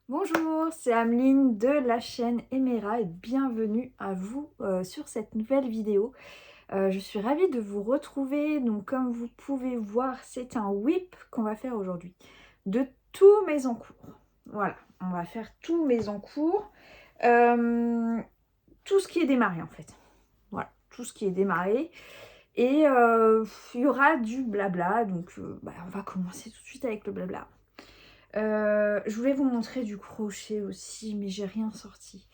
Bonjour, c'est Ameline de la chaîne Emera et bienvenue à vous sur cette nouvelle vidéo. Je suis ravie de vous retrouver. Donc comme vous pouvez voir, c'est un whip qu'on va faire aujourd'hui de tous mes encours. Voilà, on va faire tous mes encours. Tout ce qui est démarré en fait. Voilà, tout ce qui est démarré. Et il y aura du blabla, donc on va commencer tout de suite avec le blabla. Je voulais vous montrer du crochet aussi, mais j'ai rien sorti.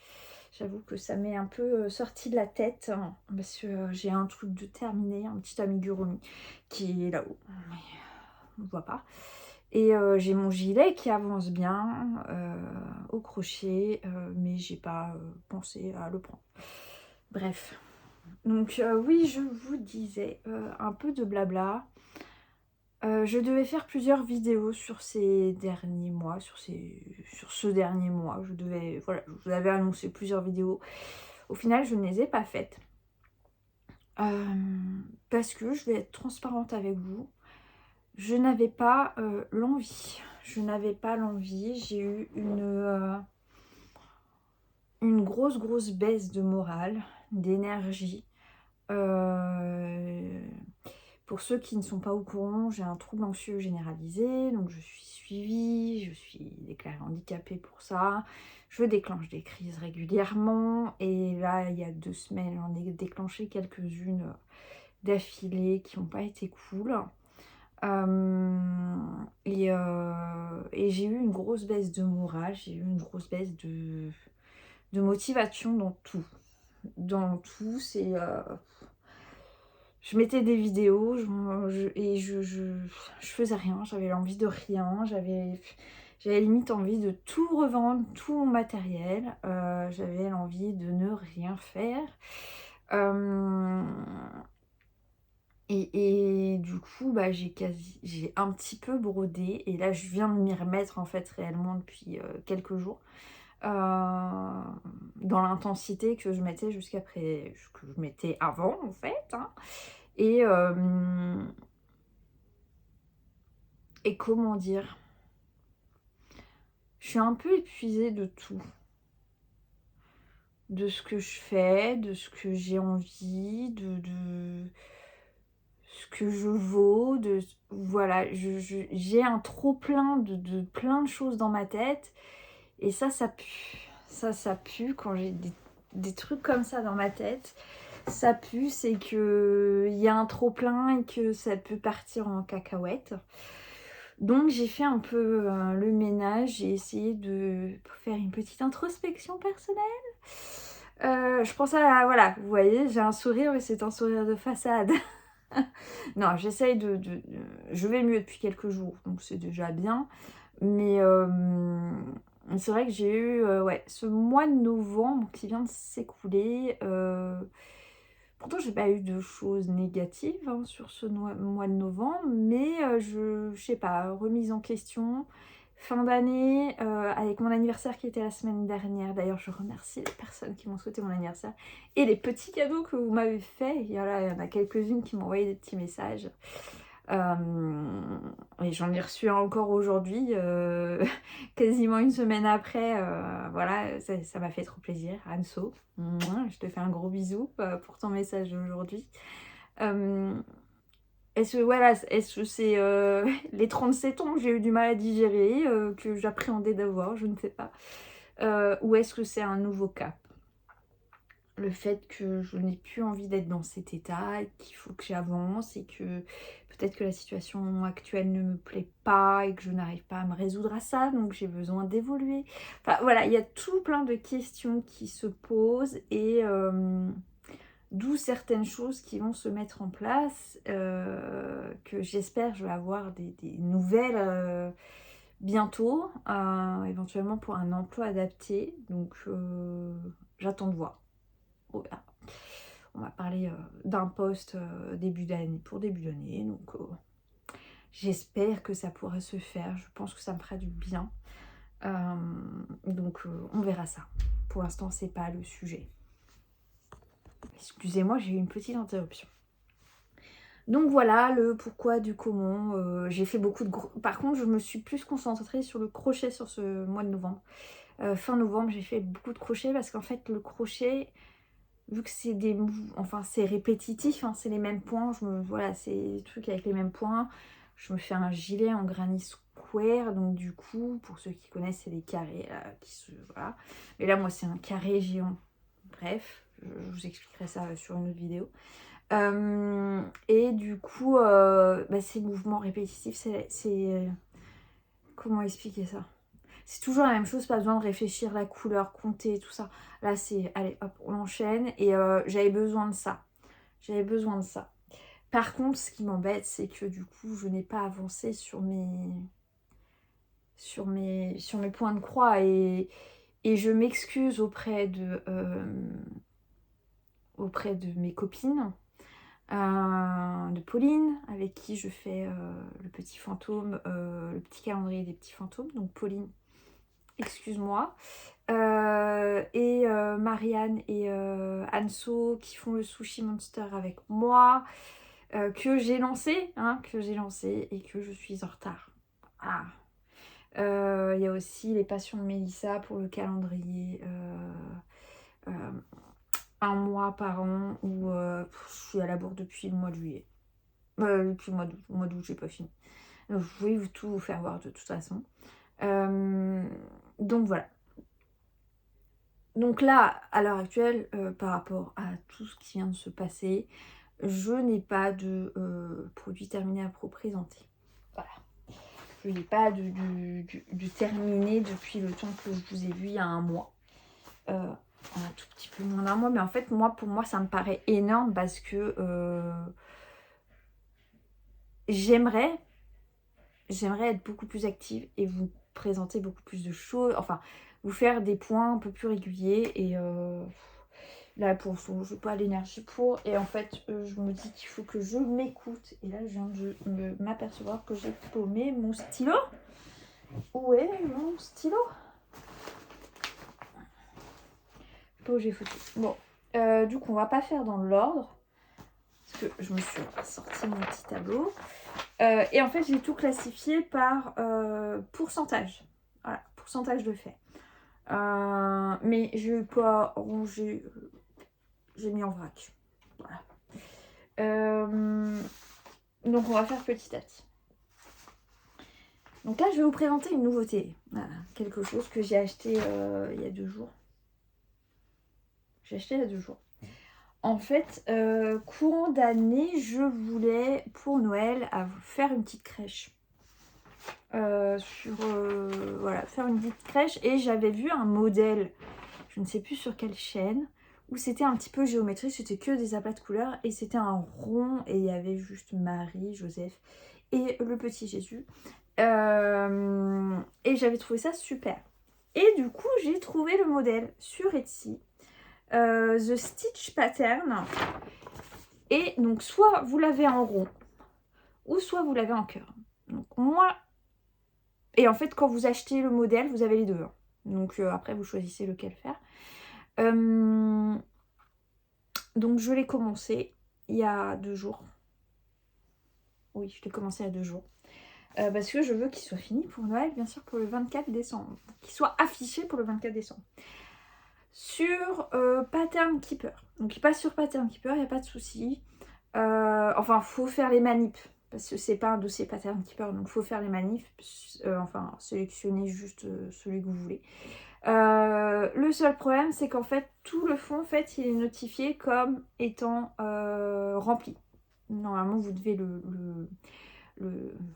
J'avoue que ça m'est un peu sorti de la tête, hein, parce que j'ai un truc de terminé, un petit amigurumi qui est là-haut, mais on ne voit pas. Et j'ai mon gilet qui avance bien au crochet, mais j'ai pas pensé à le prendre. Bref, donc oui, je vous disais un peu de blabla. Je devais faire plusieurs vidéos sur ces derniers mois, sur ce dernier mois. Voilà, je vous avais annoncé plusieurs vidéos. Au final, je ne les ai pas faites. Parce que, je vais être transparente avec vous, je n'avais pas l'envie. Je n'avais pas l'envie. J'ai eu une grosse baisse de morale, d'énergie. Pour ceux qui ne sont pas au courant, j'ai un trouble anxieux généralisé, donc je suis suivie, je suis déclarée handicapée pour ça. Je déclenche des crises régulièrement et là, il y a 2 semaines, j'en ai déclenché quelques-unes d'affilée qui n'ont pas été cool. Et j'ai eu une grosse baisse de morale, j'ai eu une grosse baisse de motivation dans tout. Dans tout, je mettais des vidéos et je faisais rien, j'avais l'envie de rien, j'avais limite envie de tout revendre, tout mon matériel, j'avais l'envie de ne rien faire. Et du coup, j'ai un petit peu brodé et là je viens de m'y remettre en fait réellement depuis quelques jours. Dans l'intensité que je mettais que je mettais avant en fait, hein. Et, et comment dire, je suis un peu épuisée de tout. De ce que je fais, de ce que j'ai envie, de ce que je vaux, voilà, j'ai un trop plein de plein de choses dans ma tête. Et ça pue. Ça pue quand j'ai des trucs comme ça dans ma tête. Ça pue, c'est que il y a un trop plein et que ça peut partir en cacahuète. Donc j'ai fait un peu le ménage, j'ai essayé de faire une petite introspection personnelle. Je pense à, voilà, vous voyez, j'ai un sourire, mais c'est un sourire de façade. Non, je vais mieux depuis quelques jours, donc c'est déjà bien. Mais c'est vrai que j'ai eu ouais, ce mois de novembre qui vient de s'écouler. Pourtant, j'ai pas eu de choses négatives hein, sur ce mois de novembre, mais je sais pas, remise en question. Fin d'année, avec mon anniversaire qui était la semaine dernière. D'ailleurs, je remercie les personnes qui m'ont souhaité mon anniversaire et les petits cadeaux que vous m'avez faits. Il y en a quelques-unes qui m'ont envoyé des petits messages. Et j'en ai reçu un encore aujourd'hui, quasiment une semaine après. Voilà, ça m'a fait trop plaisir. Anso, je te fais un gros bisou pour ton message d'aujourd'hui. Est-ce que c'est les 37 ans que j'ai eu du mal à digérer, que j'appréhendais d'avoir, je ne sais pas. Ou est-ce que c'est un nouveau cap? Le fait que je n'ai plus envie d'être dans cet état, qu'il faut que j'avance et que peut-être que la situation actuelle ne me plaît pas et que je n'arrive pas à me résoudre à ça, donc j'ai besoin d'évoluer. Enfin voilà, il y a tout plein de questions qui se posent et d'où certaines choses qui vont se mettre en place, que j'espère je vais avoir des nouvelles bientôt, éventuellement pour un emploi adapté, donc j'attends de voir. Voilà. On va parler d'un poste début d'année pour début d'année. Donc j'espère que ça pourra se faire. Je pense que ça me fera du bien. Donc on verra ça. Pour l'instant, c'est pas le sujet. Excusez-moi, j'ai eu une petite interruption. Donc voilà le pourquoi du comment. J'ai fait beaucoup de par contre, je me suis plus concentrée sur le crochet sur ce mois de novembre. Fin novembre, j'ai fait beaucoup de crochets parce qu'en fait, le crochet, vu que c'est enfin c'est répétitif, hein, c'est les mêmes points, voilà, c'est des trucs avec les mêmes points. Je me fais un gilet en granny square, donc du coup, pour ceux qui connaissent, c'est des carrés là, voilà. Mais là, moi, c'est un carré géant. Bref, je vous expliquerai ça sur une autre vidéo. Et du coup, bah, ces mouvements répétitifs, comment expliquer ça? C'est toujours la même chose, pas besoin de réfléchir la couleur, compter, tout ça. Là, c'est, allez, hop, on enchaîne. Et j'avais besoin de ça. J'avais besoin de ça. Par contre, ce qui m'embête, c'est que du coup, je n'ai pas avancé sur mes points de croix. Et je m'excuse auprès de mes copines. De Pauline, avec qui je fais le petit fantôme, le petit calendrier des petits fantômes. Donc Pauline, excuse-moi. Et Marianne et Anso qui font le Sushi Monster avec moi, que j'ai lancé, et que je suis en retard. Ah. Il y a aussi les passions de Mélissa pour le calendrier. Un mois par an où je suis à la bourre depuis le mois de juillet. Depuis le mois d'août, j'ai pas fini. Donc, je pouvais tout vous faire voir de toute façon. Donc voilà. Donc là, à l'heure actuelle, par rapport à tout ce qui vient de se passer, je n'ai pas de produit terminé à présenter. Voilà. Je n'ai pas de terminé depuis le temps que je vous ai vu il y a un mois. Un tout petit peu moins d'un mois, mais en fait, pour moi, ça me paraît énorme parce que j'aimerais être beaucoup plus active et vous présenter beaucoup plus de choses, enfin, vous faire des points un peu plus réguliers. Et là, pour l'instant, je n'ai pas l'énergie pour. Et en fait, je me dis qu'il faut que je m'écoute. Et là, je viens de m'apercevoir que j'ai paumé mon stylo. Où est mon stylo? Pas où j'ai foutu. Bon, du coup, on va pas faire dans l'ordre. Parce que je me suis sorti mon petit tableau. Et en fait, j'ai tout classifié par pourcentage. Voilà, pourcentage de fait. Mais je n'ai pas rangé. J'ai mis en vrac. Voilà. Donc, on va faire petit à petit. Donc là, je vais vous présenter une nouveauté. Voilà, quelque chose que j'ai acheté il y a 2 jours. J'ai acheté il y a 2 jours. En fait, courant d'année, je voulais pour Noël faire une petite crèche. Voilà, faire une petite crèche. Et j'avais vu un modèle, je ne sais plus sur quelle chaîne, où c'était un petit peu géométrique, c'était que des aplats de couleurs. Et c'était un rond et il y avait juste Marie, Joseph et le petit Jésus. Et j'avais trouvé ça super. Et du coup, j'ai trouvé le modèle sur Etsy. The Stitch Pattern. Et donc, soit vous l'avez en rond, ou soit vous l'avez en cœur. Donc, moi... Et en fait, quand vous achetez le modèle, vous avez les deux. Hein. Donc, après, vous choisissez lequel faire. Donc, je l'ai commencé il y a 2 jours. Oui, je l'ai commencé il y a 2 jours. Parce que je veux qu'il soit fini pour Noël, bien sûr, pour le 24 décembre. Qu'il soit affiché pour le 24 décembre. Sur Pattern Keeper. Donc il passe sur Pattern Keeper, il n'y a pas de souci. Enfin, faut faire les manips. Parce que c'est pas un dossier Pattern Keeper, donc faut faire les manifs. Enfin, sélectionnez juste celui que vous voulez. Le seul problème, c'est qu'en fait, tout le fond, en fait, il est notifié comme étant rempli. Normalement, vous devez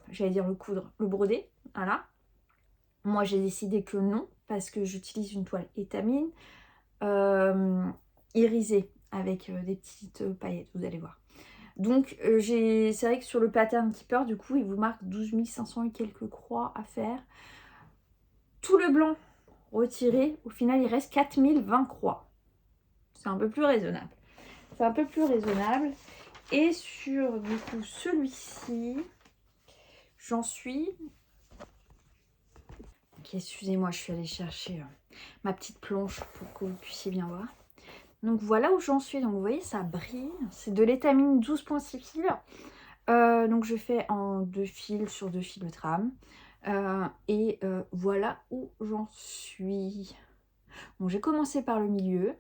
j'allais dire le coudre, le broder. Voilà. Moi, j'ai décidé que non, parce que j'utilise une toile étamine. Irisé avec des petites paillettes, vous allez voir. Donc c'est vrai que sur le Pattern Keeper, du coup, il vous marque 12 500 et quelques croix à faire. Tout le blanc retiré, au final, il reste 4020 croix. C'est un peu plus raisonnable. C'est un peu plus raisonnable. Et sur, du coup, celui-ci, j'en suis... Ok, excusez-moi, je suis allée chercher ma petite planche pour que vous puissiez bien voir. Donc voilà où j'en suis. Donc vous voyez, ça brille. C'est de l'étamine 12.6 fils. Donc je fais en 2 fils sur 2 fils de trame. Et voilà où j'en suis. Bon, j'ai commencé par le milieu.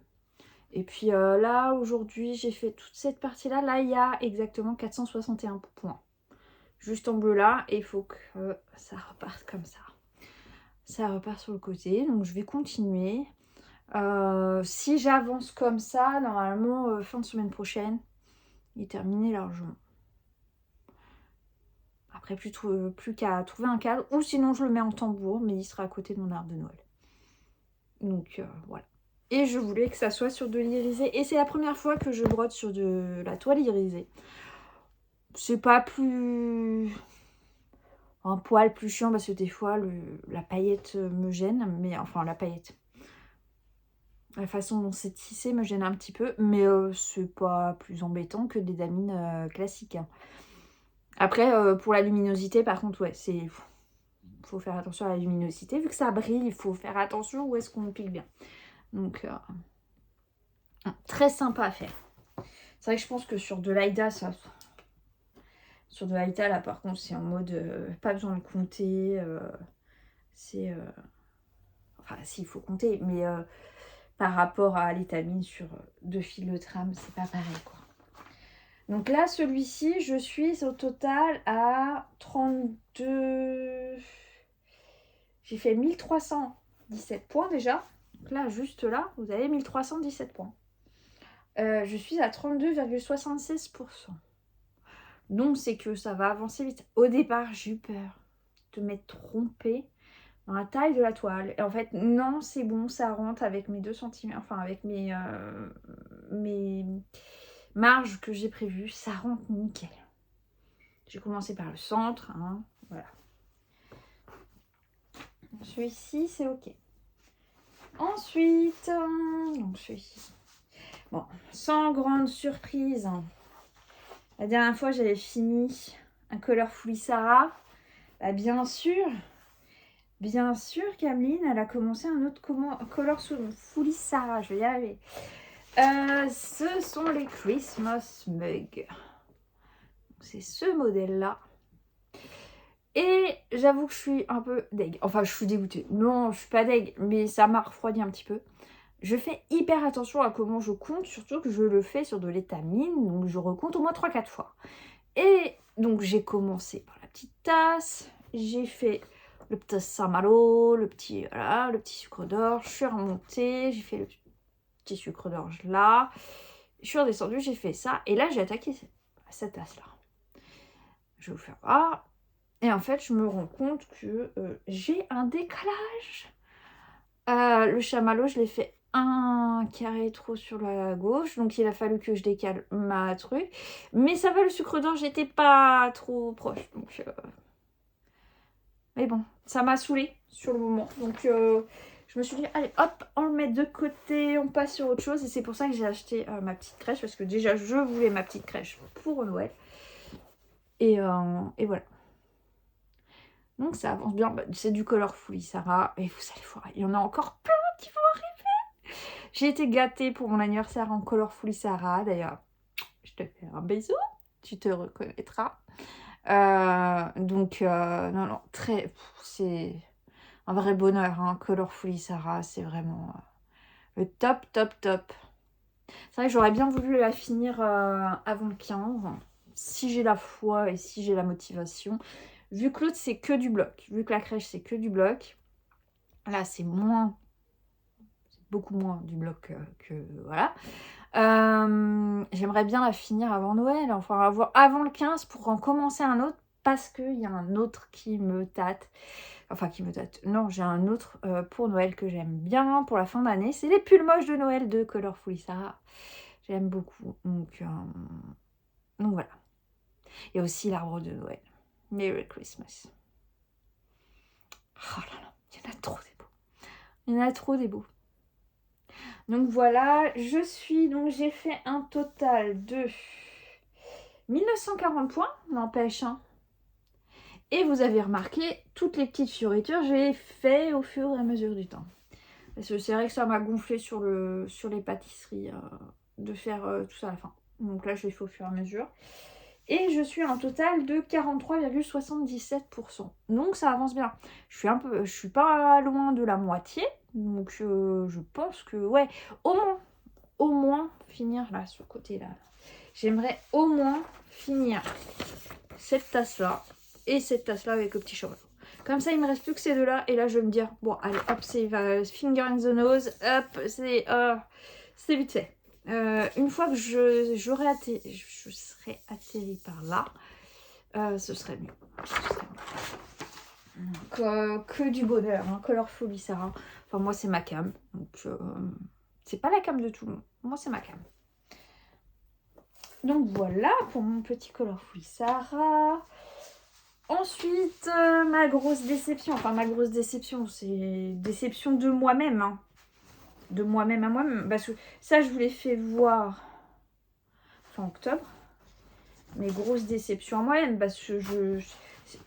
Et puis là, aujourd'hui, j'ai fait toute cette partie-là. Là, il y a exactement 461 points. Juste en bleu là. Et il faut que ça reparte comme ça. Ça repart sur le côté. Donc je vais continuer. Si j'avance comme ça, normalement, fin de semaine prochaine, il est terminé largement. Après, plus qu'à trouver un cadre. Ou sinon, je le mets en tambour, mais il sera à côté de mon arbre de Noël. Donc, voilà. Et je voulais que ça soit sur de l'irisé. Et c'est la première fois que je brode sur de la toile irisée. C'est pas plus... un poil plus chiant parce que des fois, la paillette me gêne. Mais enfin, la paillette. La façon dont c'est tissé me gêne un petit peu. Mais c'est pas plus embêtant que des damines classiques. Hein. Après, pour la luminosité, par contre, ouais, c'est... faut faire attention à la luminosité. Vu que ça brille, il faut faire attention où est-ce qu'on pique bien. Donc, très sympa à faire. C'est vrai que je pense que sur de l'Aïda, ça... Sur de l'Aïda, là, par contre, c'est en mode... pas besoin de compter. C'est... Enfin, si, il faut compter. Mais par rapport à l'étamine sur 2 fils de trame, c'est pas pareil, quoi. Donc là, celui-ci, je suis au total à 32... J'ai fait 1317 points déjà. Donc là, juste là, vous avez 1317 points. Je suis à 32,76%. Donc, c'est que ça va avancer vite. Au départ, j'ai eu peur de m'être trompée dans la taille de la toile. Et en fait, non, c'est bon, ça rentre avec mes 2 cm, enfin avec mes marges que j'ai prévues. Ça rentre nickel. J'ai commencé par le centre, hein, voilà. Celui-ci, c'est ok. Ensuite, donc celui-ci. Bon, sans grande surprise, la dernière fois, j'avais fini un Color Sarah. Bah, bien sûr, Cameline, elle a commencé un autre Color Sarah. Je vais y arriver. Ce sont les Christmas Mugs. C'est ce modèle-là. Et j'avoue que je suis un peu deg. Enfin, je suis dégoûtée. Non, je suis pas deg, mais ça m'a refroidi un petit peu. Je fais hyper attention à comment je compte, surtout que je le fais sur de l'étamine, donc je recompte au moins 3-4 fois. Et donc j'ai commencé par la petite tasse, j'ai fait le petit Saint-Malo, le petit sucre d'orge, je suis remontée, j'ai fait le petit sucre d'orge là, je suis redescendue, j'ai fait ça, et là j'ai attaqué cette tasse là. Je vais vous faire voir. Et en fait, je me rends compte que j'ai un décalage. Le chamallow, je l'ai fait un carré trop sur la gauche. Donc, il a fallu que je décale ma truc. Mais ça va, le sucre d'orge, j'étais pas trop proche. Donc, mais bon, ça m'a saoulée sur le moment. Donc, je me suis dit, allez, hop, on le met de côté, on passe sur autre chose. Et c'est pour ça que j'ai acheté ma petite crèche. Parce que déjà, je voulais ma petite crèche pour Noël. Et voilà. Donc ça avance bien, c'est du Color Sarah, et vous allez voir, il y en a encore plein qui vont arriver. J'ai été gâtée pour mon anniversaire en Color Sarah, d'ailleurs, je te fais un bisou, tu te reconnaîtras. Donc, non, c'est un vrai bonheur, hein, Color Sarah, c'est vraiment le top. C'est vrai que j'aurais bien voulu la finir avant le 15, si j'ai la foi et si j'ai la motivation. Vu que l'autre, c'est que du bloc. Vu que la crèche, c'est que du bloc. Là, c'est beaucoup moins du bloc que voilà. J'aimerais bien la finir avant Noël. Enfin, avant le 15 pour en commencer un autre. Parce qu'il y a un autre qui me tâte. Enfin, qui me tâte. Non, j'ai un autre pour Noël que j'aime bien pour la fin d'année. C'est les pulls moches de Noël de Colorfully Sarah. J'aime beaucoup. Donc voilà. Et aussi l'arbre de Noël. Merry Christmas. Oh là là, il y en a trop des beaux. Il y en a trop des beaux. Donc voilà, j'ai fait un total de 1940 points, n'empêche. Hein. Et vous avez remarqué, toutes les petites fioritures, j'ai fait au fur et à mesure du temps. Parce que c'est vrai que ça m'a gonflé sur les pâtisseries de faire tout ça à la fin. Donc là, je l'ai fait au fur et à mesure. Et je suis à un total de 43,77%. Donc ça avance bien. Je suis pas loin de la moitié. Donc je pense que, ouais, au moins finir là, sur le côté là. J'aimerais au moins finir cette tasse-là et cette tasse-là avec le petit cheval. Comme ça, il me reste plus que ces deux-là. Et là, je vais me dire, bon, allez, hop, c'est finger in the nose. Hop, c'est vite fait. Une fois que je serai atterri par là, ce serait mieux. Donc, que du bonheur, hein, Colorful Sarah. Enfin, moi, c'est ma cam. Donc, c'est pas la cam de tout le monde. Moi, c'est ma cam. Donc, voilà pour mon petit Colorful Sarah. Ensuite, ma grosse déception. Enfin, ma grosse déception, c'est déception de moi-même. Hein. De moi-même à moi-même. Parce que ça, je vous l'ai fait voir fin octobre. Mes grosses déceptions à moi-même. Parce que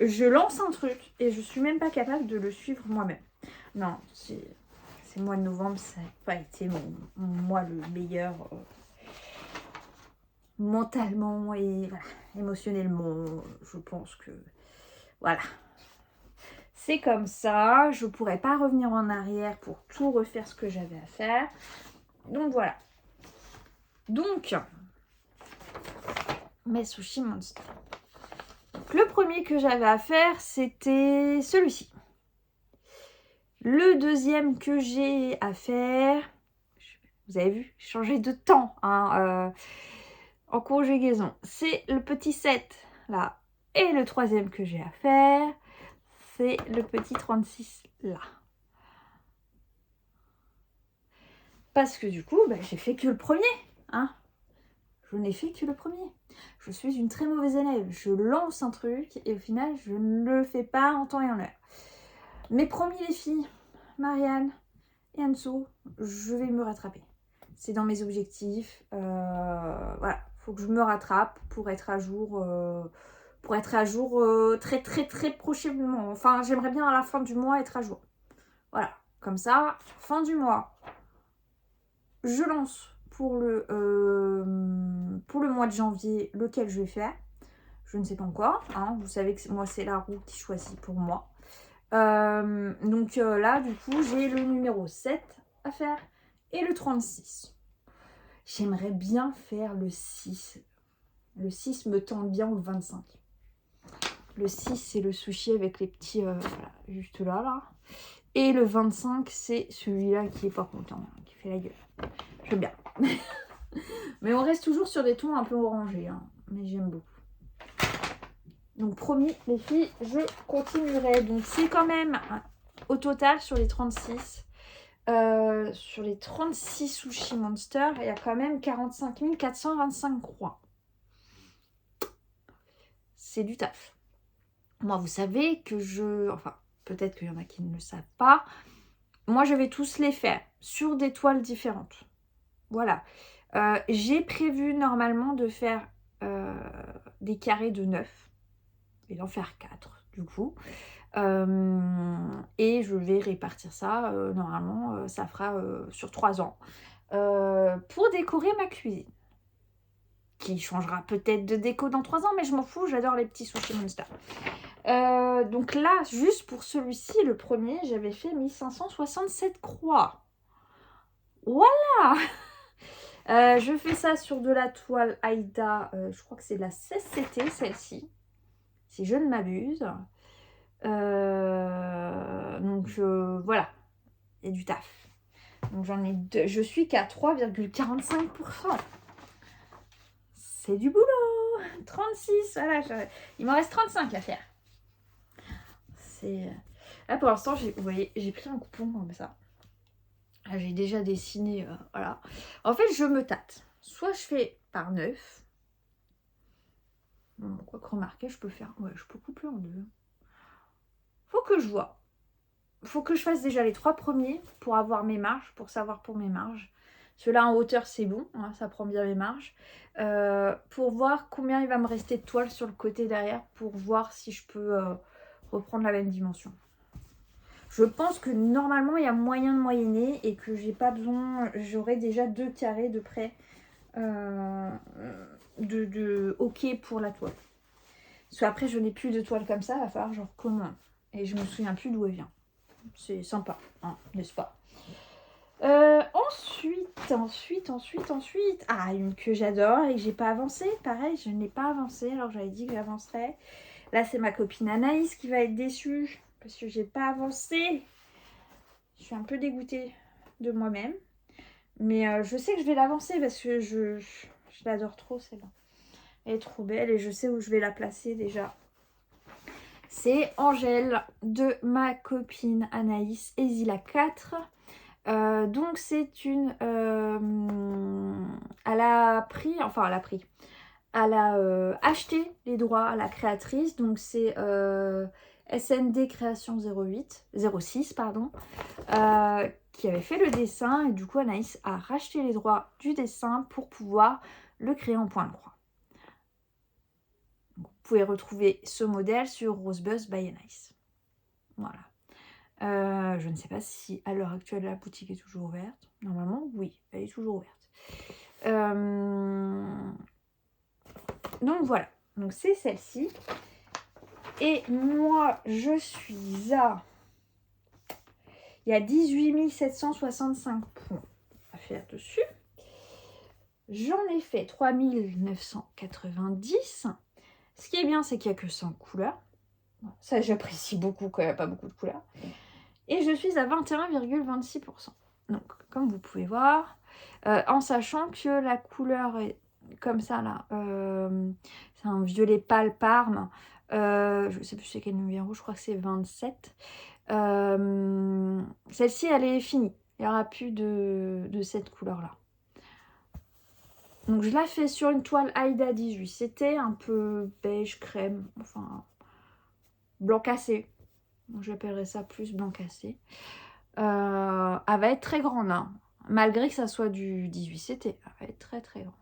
je lance un truc et je suis même pas capable de le suivre moi-même. Non, c'est le mois de novembre. Ça n'a pas été mon mois le meilleur mentalement et voilà, émotionnellement. Je pense que voilà. C'est comme ça, je pourrais pas revenir en arrière pour tout refaire ce que j'avais à faire. Donc voilà. Donc, mes sushi monster. Donc, le premier que j'avais à faire, c'était celui-ci. Le deuxième que j'ai à faire, vous avez vu, j'ai changé de temps hein, en conjugaison. C'est le petit 7 là. Et le troisième que j'ai à faire, c'est le petit 36 là. Parce que du coup, j'ai fait que le premier. Hein. Je n'ai fait que le premier. Je suis une très mauvaise élève. Je lance un truc et au final, je ne le fais pas en temps et en heure. Mais promis les filles, Marianne et Anso, je vais me rattraper. C'est dans mes objectifs. Voilà, faut que je me rattrape pour être à jour. Très très très prochainement. Enfin, j'aimerais bien à la fin du mois être à jour. Voilà, comme ça, fin du mois, je lance pour le mois de janvier lequel je vais faire. Je ne sais pas encore. Hein. Vous savez que moi, c'est la roue qui choisit pour moi. Donc là, du coup, j'ai le numéro 7 à faire et le 36. J'aimerais bien faire le 6. Le 6 me tente bien, ou le 25. Le 6, c'est le sushi avec les petits... voilà, juste là. Et le 25, c'est celui-là qui est pas content, qui fait la gueule. J'aime bien. Mais on reste toujours sur des tons un peu orangés. Hein. Mais j'aime beaucoup. Donc promis, les filles, je continuerai. Donc c'est quand même, au total, sur les 36... sur les 36 sushi monster, il y a quand même 45 425 croix. C'est du taf. Moi, vous savez que enfin, peut-être qu'il y en a qui ne le savent pas. Moi, je vais tous les faire sur des toiles différentes. Voilà. J'ai prévu normalement de faire des carrés de 9 et d'en faire 4 du coup. Et je vais répartir ça, normalement, ça fera sur 3 ans. Pour décorer ma cuisine. Qui changera peut-être de déco dans 3 ans, mais je m'en fous, j'adore les petits sushi monster. Donc là, juste pour celui-ci, le premier, j'avais fait 1567 croix. Voilà. Je fais ça sur de la toile Aïda, je crois que c'est de la 16CT, celle-ci, si je ne m'abuse. Donc voilà, il y a du taf. Donc j'en ai deux, je suis qu'à 3,45%. C'est du boulot. 36, voilà, il m'en reste 35 à faire. C'est... Là pour l'instant, vous voyez, j'ai pris un coupon comme ça. J'ai déjà dessiné, voilà. En fait, je me tâte. Soit je fais par 9. Bon, quoi que remarquer, je peux faire... Ouais, je peux couper en 2. Faut que je vois. Faut que je fasse déjà les 3 premiers pour avoir mes marges, pour savoir pour mes marges. Ceux-là en hauteur, c'est bon, hein, ça prend bien mes marges. Pour voir combien il va me rester de toile sur le côté derrière, pour voir si je peux reprendre la même dimension. Je pense que normalement, il y a moyen de moyenner et que j'ai pas besoin... J'aurai déjà 2 carrés de près OK pour la toile. Parce qu'après, je n'ai plus de toile comme ça, il va falloir que je recommande. Et je me souviens plus d'où elle vient. C'est sympa, hein, n'est-ce pas? Ensuite. Ah, une que j'adore et que j'ai pas avancé. Pareil, je n'ai pas avancé. Alors j'avais dit que j'avancerais. Là, c'est ma copine Anaïs qui va être déçue. Parce que j'ai pas avancé. Je suis un peu dégoûtée de moi-même. Mais je sais que je vais l'avancer parce que je l'adore trop, celle-là. Elle est trop belle et je sais où je vais la placer déjà. C'est Angèle de ma copine Anaïs et Zila 4. Donc c'est une... elle a acheté les droits à la créatrice. Donc c'est SND Création 06, pardon, qui avait fait le dessin. Et du coup, Anaïs a racheté les droits du dessin pour pouvoir le créer en point de croix. Vous pouvez retrouver ce modèle sur Rosebuzz by Anaïs. Voilà. Je ne sais pas si à l'heure actuelle la boutique est toujours ouverte. Normalement, oui, elle est toujours ouverte. Donc voilà. Donc c'est celle-ci. Et moi, je suis à... Il y a 18 765 points à faire dessus. J'en ai fait 3990. Ce qui est bien, c'est qu'il n'y a que 100 couleurs. Ça, j'apprécie beaucoup quand il n'y a pas beaucoup de couleurs. Et je suis à 21,26%. Donc, comme vous pouvez voir, en sachant que la couleur est comme ça, là. C'est un violet pâle Parme. Je ne sais plus c'est quel numéro, je crois que c'est 27. Celle-ci, elle est finie. Il n'y aura plus de cette couleur-là. Donc, je la fais sur une toile Aïda 18. C'était un peu beige crème, enfin, blanc cassé. J'appellerais ça plus blanc cassé. Elle va être très grande, hein. Malgré que ça soit du 18 CT. Elle va être très très grande.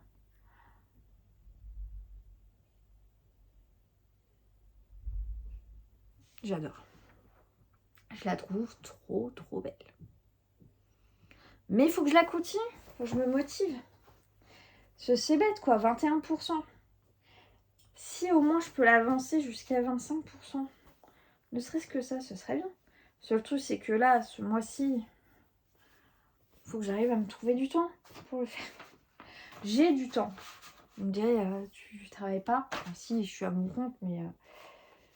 J'adore. Je la trouve trop trop belle. Mais il faut que je la continue. Faut que je me motive. C'est bête quoi, 21%. Si au moins je peux l'avancer jusqu'à 25%. Ne serait-ce que ça, ce serait bien. Seul truc, c'est que là, ce mois-ci, faut que j'arrive à me trouver du temps pour le faire. J'ai du temps. Vous me direz, tu travailles pas? Enfin, si, je suis à mon compte, mais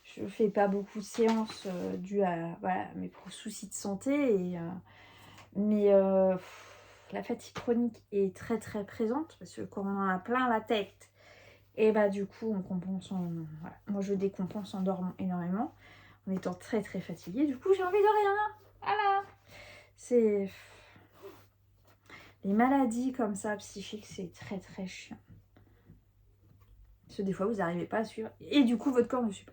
je fais pas beaucoup de séances dues à voilà, mes soucis de santé. Mais la fatigue chronique est très très présente parce que quand on en a plein la tête, et bah du coup, on compense. Voilà. Moi, je décompense en dormant énormément, en étant très très fatiguée. Du coup, j'ai envie de rien. Voilà. C'est... Les maladies comme ça, psychiques, c'est très très chiant. Parce que des fois, vous n'arrivez pas à suivre. Et du coup, votre corps ne suit pas.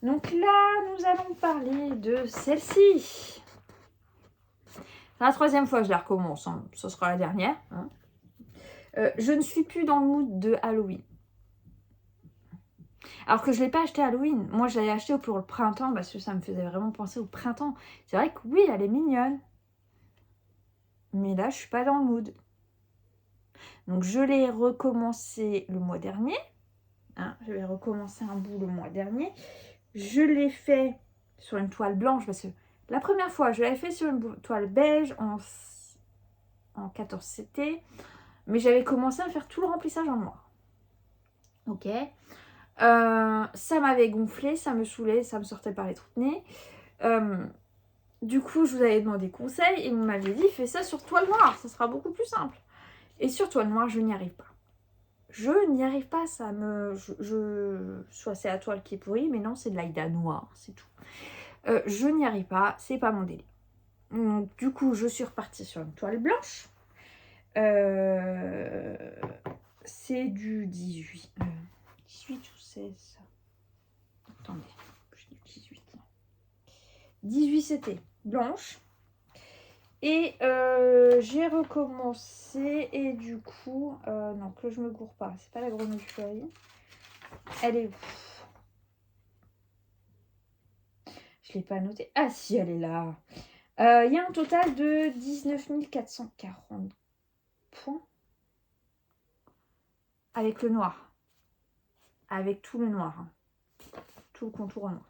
Donc là, nous allons parler de celle-ci. C'est la troisième fois que je la recommence. Hein. Ce sera la dernière. Hein. Je ne suis plus dans le mood de Halloween. Alors que je ne l'ai pas acheté Halloween. Moi, je l'avais acheté pour le printemps parce que ça me faisait vraiment penser au printemps. C'est vrai que oui, elle est mignonne. Mais là, je ne suis pas dans le mood. Donc, je l'ai recommencé le mois dernier. Hein, j'avais recommencé un bout le mois dernier. Je l'ai fait sur une toile blanche parce que la première fois, je l'avais fait sur une toile beige en 14 CT. Mais j'avais commencé à faire tout le remplissage en noir. Ok. Ça m'avait gonflé, ça me saoulait, ça me sortait par les trous de nez. Du coup, je vous avais demandé conseil et vous m'avez dit, fais ça sur toile noire, ça sera beaucoup plus simple. Et sur toile noire, je n'y arrive pas. Je n'y arrive pas, ça me... Soit c'est la toile qui est pourrie, mais non, c'est de l'Aïda noire, c'est tout. Je n'y arrive pas, c'est pas mon délire. Donc, du coup, je suis repartie sur une toile blanche. C'est du 18. 18 ou 16. Attendez, je dis 18. 18 c'était blanche. Et j'ai recommencé et du coup, non, que je me gourre pas, c'est pas la grenouille fleurie. Elle est où? Je l'ai pas notée. Ah si, elle est là. Il y a un total de 19 440 points. avec le noir. Avec tout le noir. Hein. Tout le contour en noir.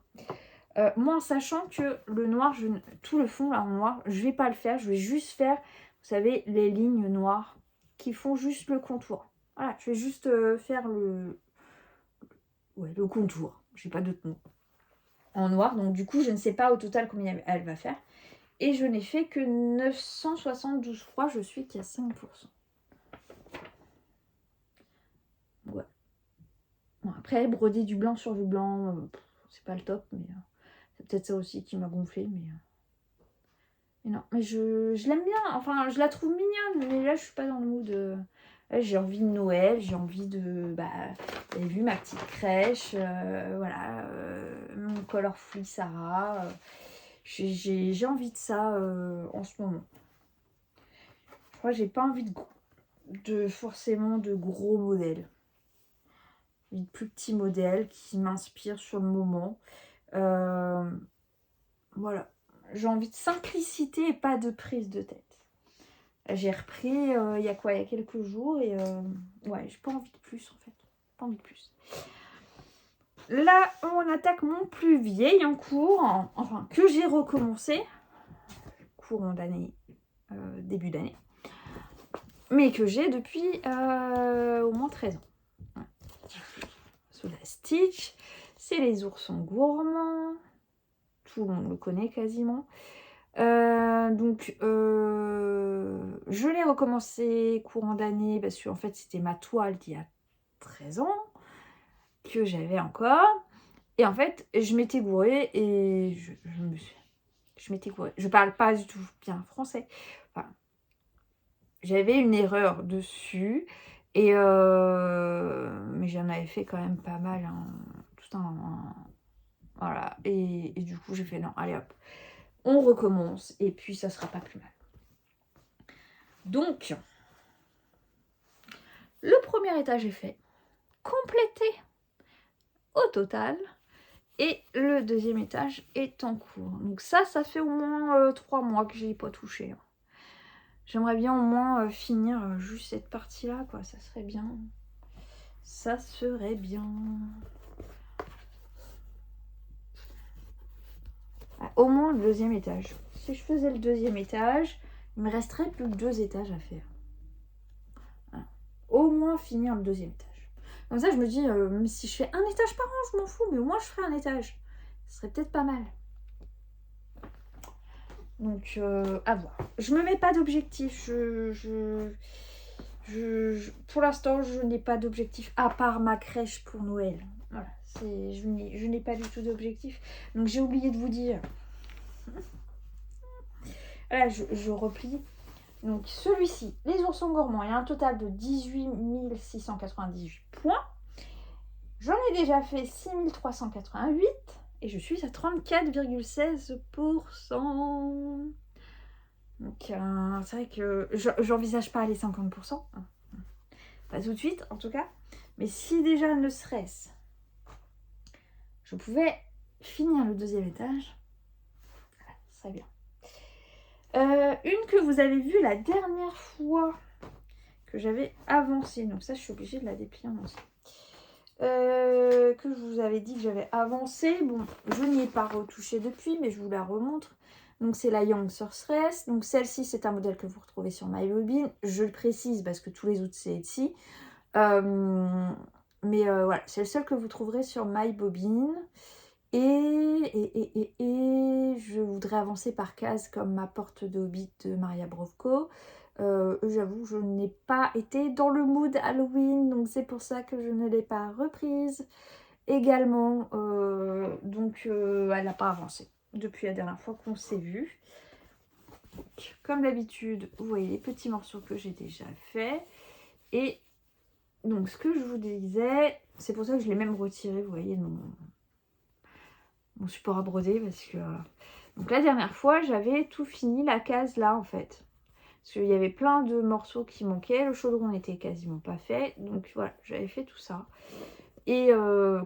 Moi, en sachant que le noir, tout le fond là en noir, je vais pas le faire. Je vais juste faire, vous savez, les lignes noires qui font juste le contour. Voilà, je vais juste faire le contour. J'ai pas d'autre mot. En noir, donc du coup, je ne sais pas au total combien elle va faire. Et je n'ai fait que 972 croix, je suis qu'à 5%. Ouais. Bon, après, broder du blanc sur du blanc, c'est pas le top, mais c'est peut-être ça aussi qui m'a gonflé, mais non. Mais je l'aime bien, enfin, je la trouve mignonne, mais là, je suis pas dans le mood. Là, j'ai envie de Noël, j'ai envie de... Bah, vous avez vu ma petite crèche, voilà, mon Colorful Sarah. J'ai envie de ça en ce moment. Je crois que j'ai pas envie de forcément de gros modèles. Des plus petits modèles qui m'inspirent sur le moment. Voilà. J'ai envie de simplicité et pas de prise de tête. J'ai repris il y a quoi? Il y a quelques jours et ouais, j'ai pas envie de plus en fait. Pas envie de plus. Là, on attaque mon plus vieil en cours, enfin que j'ai recommencé, courant d'année, début d'année, mais que j'ai depuis au moins 13 ans. Ouais. Sous la Stitch, c'est les oursons gourmands, tout le monde le connaît quasiment. Donc, je l'ai recommencé courant d'année parce que en fait, c'était ma toile d'il y a 13 ans que j'avais encore. Et en fait, je m'étais gourée et je m'étais gourée. Je parle pas du tout bien français. Enfin, j'avais une erreur dessus et mais j'en avais fait quand même pas mal. Hein, tout voilà. Et du coup, j'ai fait non, allez hop. On recommence et puis ça sera pas plus mal. Donc, le premier étage est fait, complété au total, et le deuxième étage est en cours. Donc ça fait au moins 3 mois que j'ai pas touché. J'aimerais bien au moins finir juste cette partie-là, quoi. Ça serait bien. Ça serait bien. Ah, au moins le deuxième étage. Si je faisais le deuxième étage, il me resterait plus que 2 étages à faire. Voilà. Au moins finir le deuxième étage. Comme ça, je me dis, même si je fais un étage par an, je m'en fous, mais au moins je ferai un étage. Ce serait peut-être pas mal. Donc, à voir. Je me mets pas d'objectif. Pour l'instant, je n'ai pas d'objectif à part ma crèche pour Noël. Voilà, je n'ai pas du tout d'objectif. Donc, j'ai oublié de vous dire. Là, je replie. Donc, celui-ci, les oursons gourmands, il y a un total de 18 698 points. J'en ai déjà fait 6 388 et je suis à 34,16%. Donc, c'est vrai que j'envisage pas les 50%. Pas tout de suite, en tout cas. Mais si déjà, ne serait-ce, je pouvais finir le deuxième étage, ce serait bien. Une que vous avez vue la dernière fois que j'avais avancé. Donc ça, je suis obligée de la déplier en entier. Que je vous avais dit que j'avais avancé. Bon, je n'y ai pas retouché depuis, mais je vous la remontre. Donc c'est la Young Sorceress. Donc celle-ci, c'est un modèle que vous retrouvez sur MyBobine. Je le précise parce que tous les autres, c'est Etsy. Mais voilà, c'est le seul que vous trouverez sur MyBobine. Et je voudrais avancer par case comme ma porte de Hobbit de Maria Brovko. J'avoue, je n'ai pas été dans le mood Halloween, donc c'est pour ça que je ne l'ai pas reprise également. Donc, elle n'a pas avancé depuis la dernière fois qu'on s'est vu. Comme d'habitude, vous voyez les petits morceaux que j'ai déjà faits. Et donc, ce que je vous disais, c'est pour ça que je l'ai même retiré, vous voyez, de mon support à broder, parce que... Donc, la dernière fois, j'avais tout fini, la case là, en fait. Parce qu'il y avait plein de morceaux qui manquaient. Le chaudron n'était quasiment pas fait. Donc voilà, j'avais fait tout ça. Et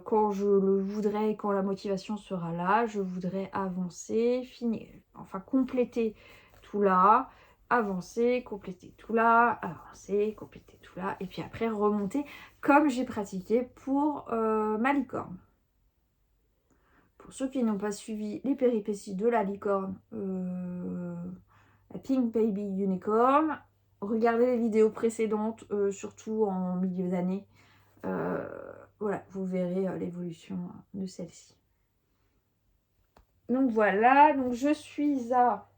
quand je le voudrais, quand la motivation sera là, je voudrais avancer, finir, enfin compléter tout là. avancer, compléter tout là, avancer, compléter tout là, et puis après remonter comme j'ai pratiqué pour ma licorne. Pour ceux qui n'ont pas suivi les péripéties de la licorne, la Pink Baby Unicorn, regardez les vidéos précédentes, surtout en milieu d'année. Voilà, vous verrez l'évolution de celle-ci. Donc voilà, donc je suis à...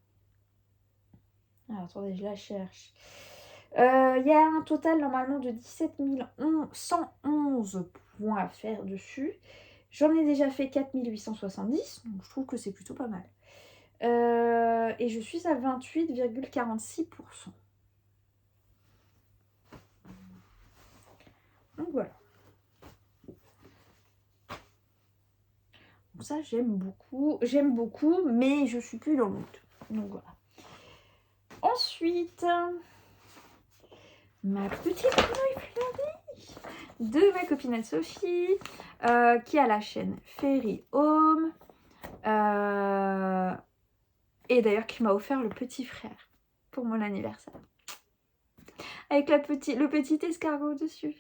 Alors, attendez, je la cherche. Il y a un total normalement de 17 111 points à faire dessus. J'en ai déjà fait 4870, donc je trouve que c'est plutôt pas mal. Et je suis à 28,46%. Donc voilà. Donc ça, j'aime beaucoup, mais je suis plus dans le mood. Donc voilà. Ensuite, ma petite grenouille fleurie de ma copine Sophie, qui a la chaîne Fairy Home, et d'ailleurs qui m'a offert le petit frère pour mon anniversaire. Avec le petit escargot dessus.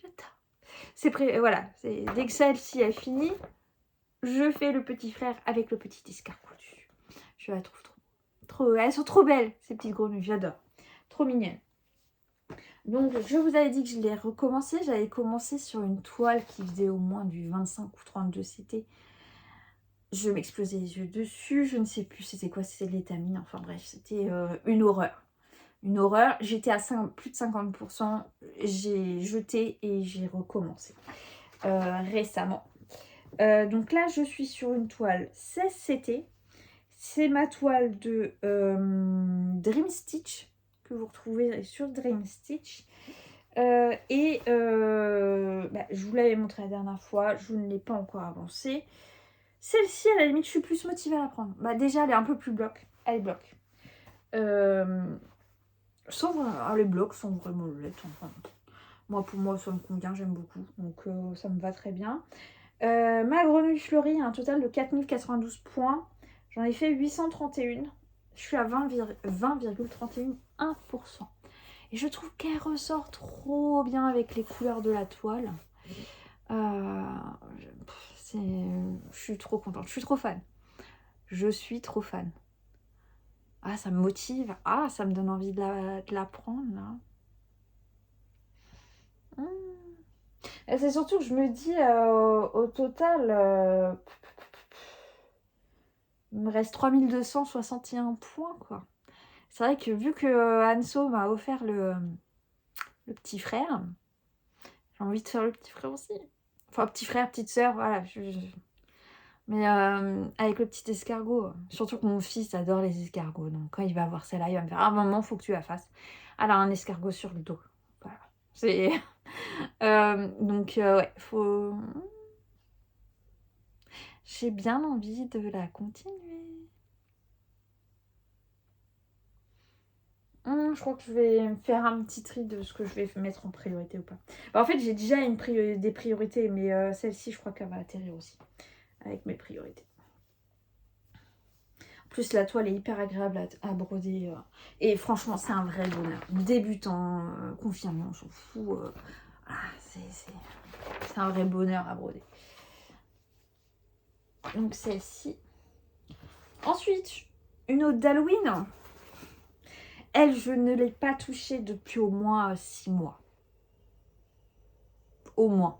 Voilà, dès que celle-ci est finie, je fais le petit frère avec le petit escargot dessus. Je la trouve trop... Elles sont trop belles, ces petites grenouilles, j'adore. Trop mignonnes. Donc, je vous avais dit que je l'ai recommencé. J'avais commencé sur une toile qui faisait au moins du 25 ou 32 CT. Je m'explosais les yeux dessus. Je ne sais plus c'était quoi, c'était de l'étamine. Enfin bref, c'était une horreur. Une horreur. J'étais à plus de 50%. J'ai jeté et j'ai recommencé récemment. Donc là, je suis sur une toile 16 CT. C'est ma toile de Dream Stitch que vous retrouverez sur Dream Stitch. Je vous l'avais montré la dernière fois, je ne l'ai pas encore avancée. Celle-ci, à la limite, je suis plus motivée à la prendre. Déjà, elle est un peu plus bloc. Elle est bloc. Les blocs sont vraiment laides. Enfin, pour moi, ça me convient, j'aime beaucoup. Donc, ça me va très bien. Ma grenouille fleurie a un total de 4092 points. J'en ai fait 831. Je suis à 20,31%. Et je trouve qu'elle ressort trop bien avec les couleurs de la toile. Je suis trop contente. Je suis trop fan. Je suis trop fan. Ah, ça me motive. Ah, ça me donne envie de la prendre, là. Et c'est surtout que je me dis, au total, il me reste 3261 points, quoi. C'est vrai que vu que Anso m'a offert le petit frère, j'ai envie de faire le petit frère aussi. Enfin, petit frère, petite sœur, voilà. Mais avec le petit escargot. Surtout que mon fils adore les escargots. Donc quand il va voir celle-là, il va me faire « Ah maman, faut que tu la fasses. » Elle a un escargot sur le dos. Voilà. C'est... ouais, faut... J'ai bien envie de la continuer. Je crois que je vais faire un petit tri de ce que je vais mettre en priorité ou pas. En fait, j'ai déjà des priorités, mais celle-ci, je crois qu'elle va atterrir aussi avec mes priorités. En plus, la toile est hyper agréable à broder. Et franchement, c'est un vrai bonheur. Débutant, confirmé, on s'en fout. C'est un vrai bonheur à broder. Donc celle-ci. Ensuite, une autre d'Halloween. Elle, je ne l'ai pas touchée depuis au moins 6 mois. Au moins.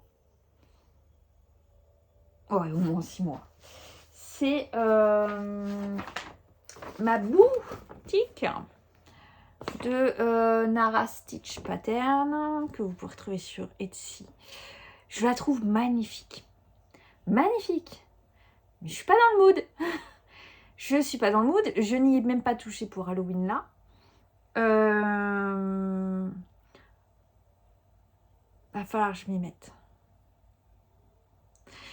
Ouais, au moins 6 mois. C'est ma boutique de Nara Stitch Pattern que vous pouvez retrouver sur Etsy. Je la trouve magnifique. Magnifique. Mais je suis pas dans le mood. Je suis pas dans le mood. Je n'y ai même pas touché pour Halloween là. Va falloir que je m'y mette.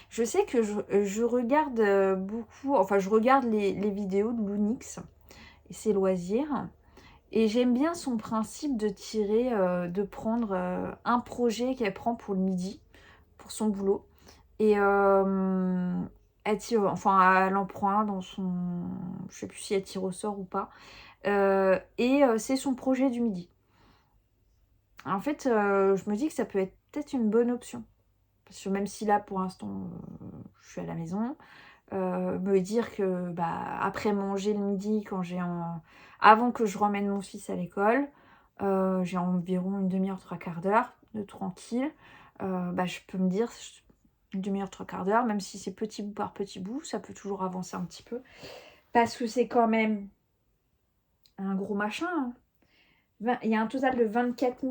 Je sais que je regarde beaucoup, enfin je regarde les vidéos de Lunix et ses loisirs. Et j'aime bien son principe de tirer, de prendre un projet qu'elle prend pour le midi, pour son boulot. Et elle tire, enfin elle en prend un dans son... Je sais plus si elle tire au sort ou pas. c'est son projet du midi. En fait, je me dis que ça peut être peut-être une bonne option. Parce que même si là, pour l'instant, je suis à la maison, me dire que après manger le midi, avant que je ramène mon fils à l'école, j'ai environ une demi-heure, trois quarts d'heure de tranquille. Je peux me dire une demi-heure, trois quarts d'heure, même si c'est petit bout par petit bout, ça peut toujours avancer un petit peu. Parce que c'est quand même un gros machin. Hein. Il y a un total de 24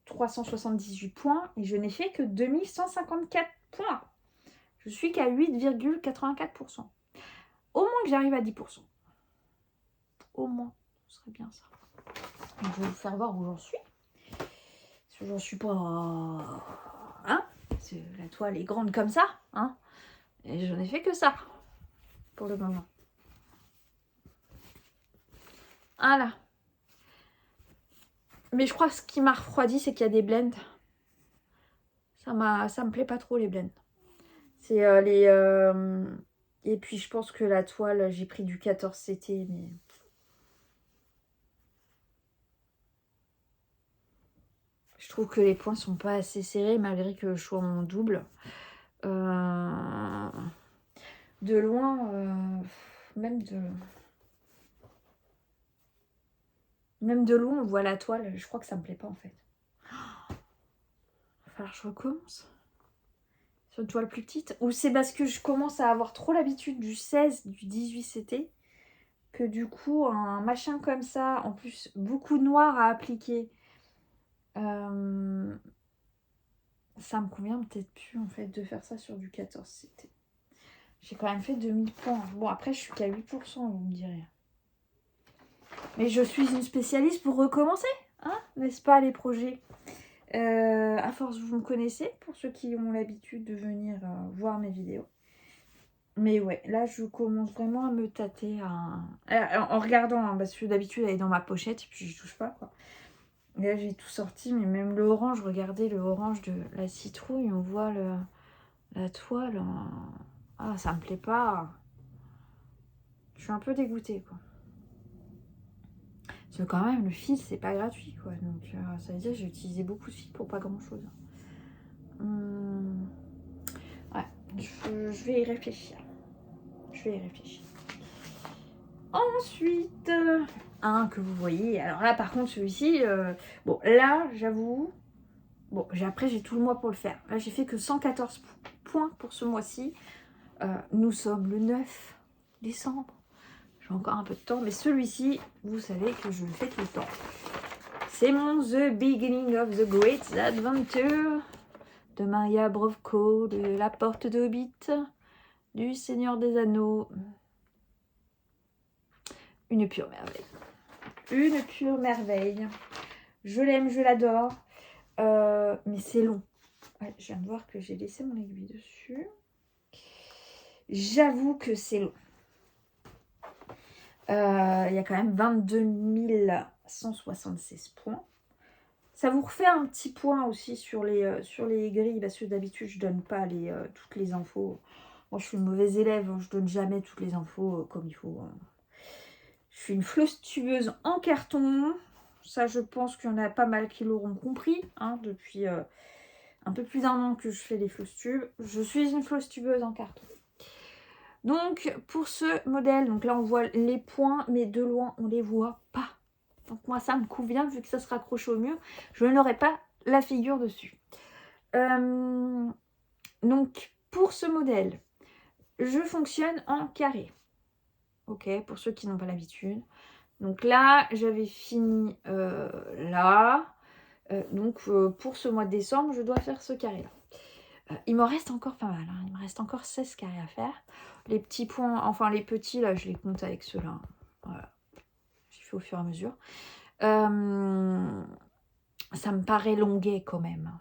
378 points et je n'ai fait que 2154 points. Je suis qu'à 8,84%. Au moins que j'arrive à 10%. Au moins, ce serait bien ça. Donc, je vais vous faire voir où j'en suis. Parce que j'en suis pas... Hein? Parce que la toile est grande comme ça. Hein? Et je n'ai fait que ça. Pour le moment. Voilà. Mais je crois que ce qui m'a refroidi, c'est qu'il y a des blends. Ça me plaît pas trop, les blends. C'est Et puis, je pense que la toile, j'ai pris du 14 CT, mais... Je trouve que les points sont pas assez serrés, malgré que je sois en double. De loin, même de loin, on voit la toile. Je crois que ça me plaît pas, en fait. Il va falloir que je recommence. Sur une toile plus petite. Ou c'est parce que je commence à avoir trop l'habitude du 16, du 18 CT, que du coup, un machin comme ça, en plus, beaucoup de noir à appliquer, ça me convient peut-être plus, en fait, de faire ça sur du 14 CT. J'ai quand même fait 2000 points. Bon, après, je suis qu'à 8%, vous me direz. Mais je suis une spécialiste pour recommencer, hein, n'est-ce pas, les projets? À force, vous me connaissez, pour ceux qui ont l'habitude de venir voir mes vidéos. Mais ouais, là, je commence vraiment à me tâter en regardant, hein, parce que d'habitude, elle est dans ma pochette, et puis je touche pas, quoi. Et là, j'ai tout sorti, mais même le orange, regardez le orange de la citrouille, on voit la toile. Ah, ça me plaît pas. Je suis un peu dégoûtée, quoi. Parce que quand même, le fil, c'est pas gratuit, quoi. Donc, ça veut dire que j'ai utilisé beaucoup de fil pour pas grand-chose. Ouais, je vais y réfléchir. Ensuite, un que vous voyez. Alors là, par contre, celui-ci, bon, là, j'avoue... Bon, après, j'ai tout le mois pour le faire. Là, j'ai fait que 114 points pour ce mois-ci. Nous sommes le 9 décembre. J'ai encore un peu de temps, mais celui-ci, vous savez que je le fais tout le temps. C'est mon The Beginning of the Great Adventure de Maria Brovko, de La Porte de Hobbit, du Seigneur des Anneaux. Une pure merveille. Une pure merveille. Je l'aime, je l'adore. Mais c'est long. Ouais, je viens de voir que j'ai laissé mon aiguille dessus. J'avoue que c'est long. Il y a quand même 22 176 points. Ça vous refait un petit point aussi sur les grilles, parce que d'habitude je donne pas toutes les infos. Moi je suis une mauvaise élève, hein, je donne jamais toutes les infos comme il faut. Hein. Je suis une flosse tubeuse en carton. Ça, je pense qu'il y en a pas mal qui l'auront compris, hein, depuis un peu plus d'un an que je fais les flosses tubes. Je suis une flosse tubeuse en carton. Donc, pour ce modèle, donc là, on voit les points, mais de loin, on ne les voit pas. Donc, moi, ça me convient, vu que ça se raccroche au mur. Je n'aurai pas la figure dessus. Donc, pour ce modèle, je fonctionne en carré. Ok, pour ceux qui n'ont pas l'habitude. Donc là, j'avais fini là. Donc, pour ce mois de décembre, je dois faire ce carré-là. Il me reste encore pas mal. Hein. Il me reste encore 16 carrés à faire. Les petits points, enfin les petits, là, je les compte avec ceux-là. Voilà. J'ai fait au fur et à mesure. Ça me paraît longuet quand même.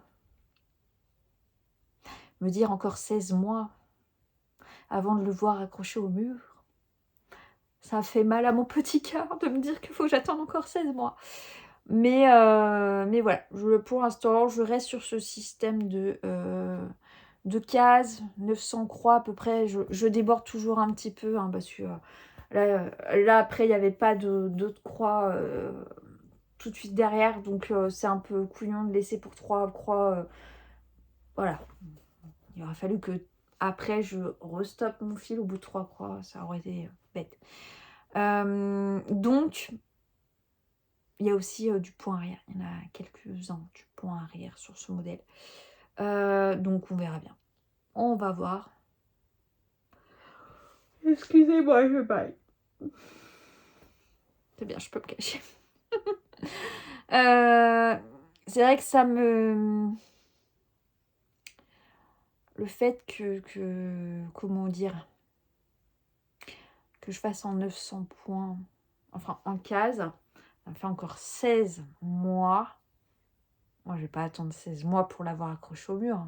Me dire encore 16 mois avant de le voir accroché au mur. Ça fait mal à mon petit cœur de me dire qu'il faut que j'attende encore 16 mois. Mais voilà, pour l'instant, je reste sur ce système de cases, 900 croix à peu près. Je déborde toujours un petit peu, hein, parce que Là après, il n'y avait pas d'autres croix tout de suite derrière. Donc, c'est un peu couillon de laisser pour 3 croix. Voilà. Il aurait fallu que après je restoppe mon fil au bout de 3 croix. Ça aurait été bête. Donc, il y a aussi du point arrière. Il y en a quelques-uns du point arrière sur ce modèle. Donc, on verra bien. On va voir. Excusez-moi, je baille. C'est bien, je peux me cacher. C'est vrai que ça me... Le fait que... Comment dire? Que je fasse en 900 points. Enfin, en case. Ça me fait encore 16 mois. Moi, je vais pas attendre 16 mois pour l'avoir accroché au mur.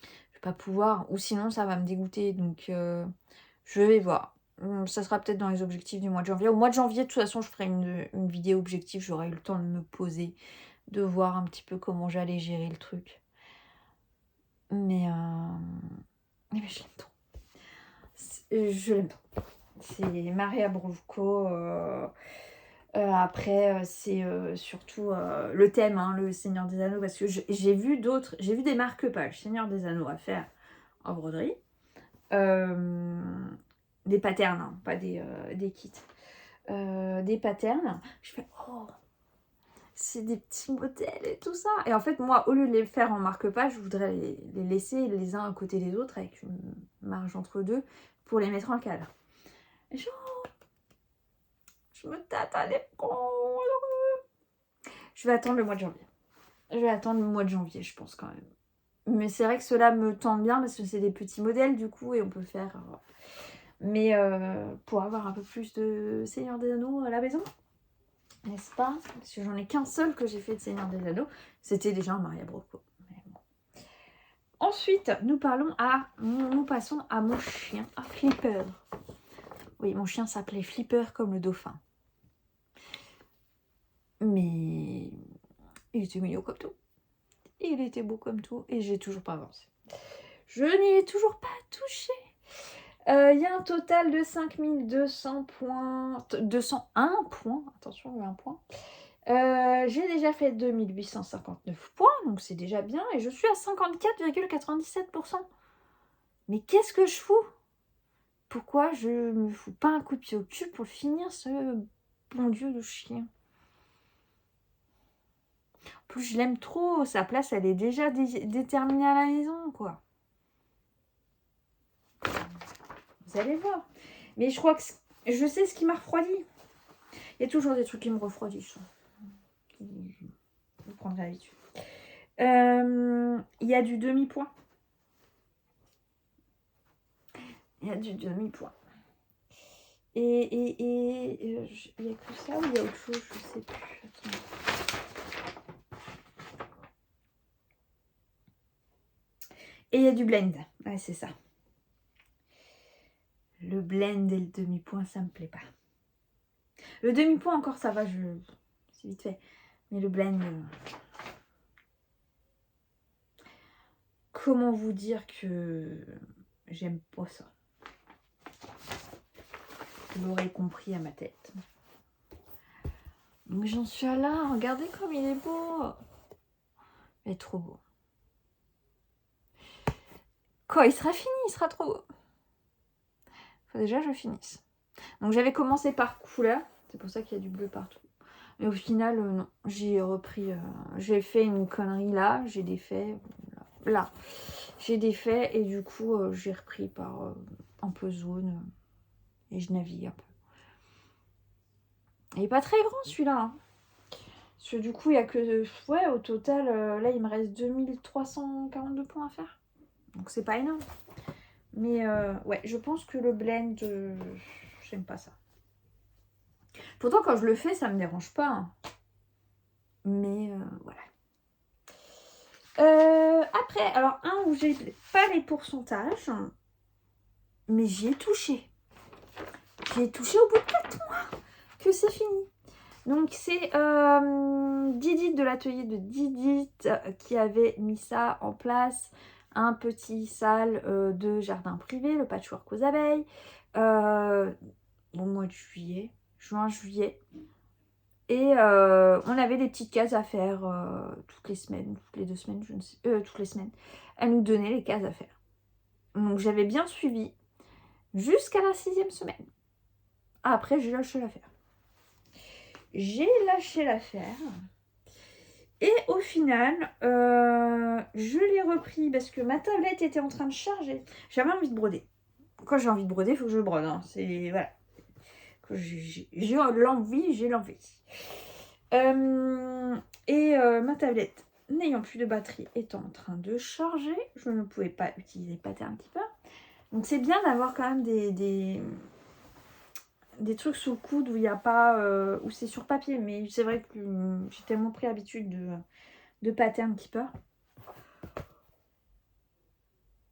Je vais pas pouvoir. Ou sinon, ça va me dégoûter. Donc, je vais voir. Ça sera peut-être dans les objectifs du mois de janvier. Au mois de janvier, de toute façon, je ferai une vidéo objectif. J'aurai eu le temps de me poser, de voir un petit peu comment j'allais gérer le truc. Mais je l'aime trop. Je l'aime trop. C'est Maria Brujko. Après, c'est surtout le thème, hein, le Seigneur des Anneaux. Parce que j'ai vu des marque-pages Seigneur des Anneaux à faire en broderie. Des patterns, hein, pas des kits. Des patterns. Je fais, oh, c'est des petits modèles et tout ça. Et en fait, moi, au lieu de les faire en marque-page, je voudrais les laisser les uns à côté des autres avec une marge entre deux pour les mettre en cadre. Et genre, je me tâte à l'épaule. Je vais attendre le mois de janvier. Je vais attendre le mois de janvier, je pense quand même. Mais c'est vrai que cela me tente bien parce que c'est des petits modèles du coup et on peut faire... Mais pour avoir un peu plus de Seigneur des Anneaux à la maison, n'est-ce pas? Parce que j'en ai qu'un seul que j'ai fait de Seigneur des Anneaux. C'était déjà un Maria Brujko. Bon. Ensuite, nous passons à mon chien, à Flipper. Oui, mon chien s'appelait Flipper comme le dauphin. Mais il était mignon comme tout. Il était beau comme tout et j'ai toujours pas avancé. Je n'y ai toujours pas touché. Il y a un total de 5200 points, 201 points, attention, il y a un point. J'ai déjà fait 2859 points, donc c'est déjà bien, et je suis à 54,97%. Mais qu'est-ce que je fous? Pourquoi je me fous pas un coup de pied au cul pour finir ce bon Dieu de chien? En plus, je l'aime trop, sa place, elle est déjà déterminée à la maison, quoi. Vous allez voir. Mais je crois que je sais ce qui m'a refroidi. Il y a toujours des trucs qui me refroidissent. Vous prendrez l'habitude. Il y a du demi-point. Il y a du demi-point. Et il n'y a que ça ou il y a autre chose? Je sais plus. Attends. Et il y a du blend. Ouais, c'est ça. Le blend et le demi-point, ça me plaît pas. Le demi-point encore, ça va, c'est vite fait. Mais le blend... Comment vous dire que j'aime pas ça? Vous l'aurez compris à ma tête. Donc j'en suis à là. Regardez comme il est beau. Il est trop beau. Quand il sera fini, il sera trop beau. Faut déjà que je finisse. Donc j'avais commencé par couleur. C'est pour ça qu'il y a du bleu partout. Mais au final, non. J'ai repris... j'ai fait une connerie là. J'ai défait. Là. J'ai défait. Et du coup, j'ai repris par un peu zone. Et je navigue un peu. Il n'est pas très grand celui-là. Hein. Parce que du coup, il n'y a que... Ouais, au total, là, il me reste 2342 points à faire. Donc, c'est pas énorme. Mais, ouais, je pense que le blend, j'aime pas ça. Pourtant, quand je le fais, ça me dérange pas. Hein. Mais, voilà. Après, alors, un où j'ai pas les pourcentages, mais j'y ai touché. J'y ai touché au bout de 4 mois que c'est fini. Donc c'est Didit de l'atelier de Didit qui avait mis ça en place. Un petit salle de jardin privé, le patchwork aux abeilles. au mois de juillet, juin, juillet. Et on avait des petites cases à faire toutes les semaines, toutes les 2 semaines, je ne sais, toutes les semaines. Elle nous donnait les cases à faire. Donc j'avais bien suivi jusqu'à la 6e semaine. Après, j'ai lâché l'affaire. J'ai lâché l'affaire. Et au final, je l'ai repris parce que ma tablette était en train de charger. J'avais envie de broder. Quand j'ai envie de broder, il faut que je brode. Hein. C'est voilà. Quand j'ai l'envie, j'ai l'envie. Ma tablette, n'ayant plus de batterie, étant en train de charger, je ne pouvais pas utiliser Pattern Keeper. Donc c'est bien d'avoir quand même des trucs sous le coude où il n'y a pas, où c'est sur papier. Mais c'est vrai que j'ai tellement pris l'habitude de Pattern Keeper.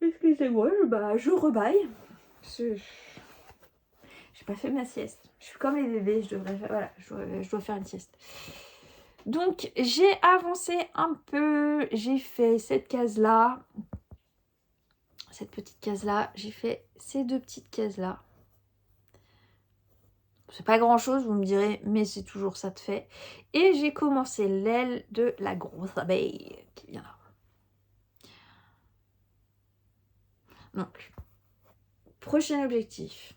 Excusez-moi, je rebaille. J'ai pas fait ma sieste. Je suis comme les bébés, je dois faire une sieste. Donc j'ai avancé un peu, j'ai fait cette case là, cette petite case là, j'ai fait ces 2 petites cases là. C'est pas grand chose, vous me direz, mais c'est toujours ça de fait. Et j'ai commencé l'aile de la grosse abeille qui vient là. Donc, prochain objectif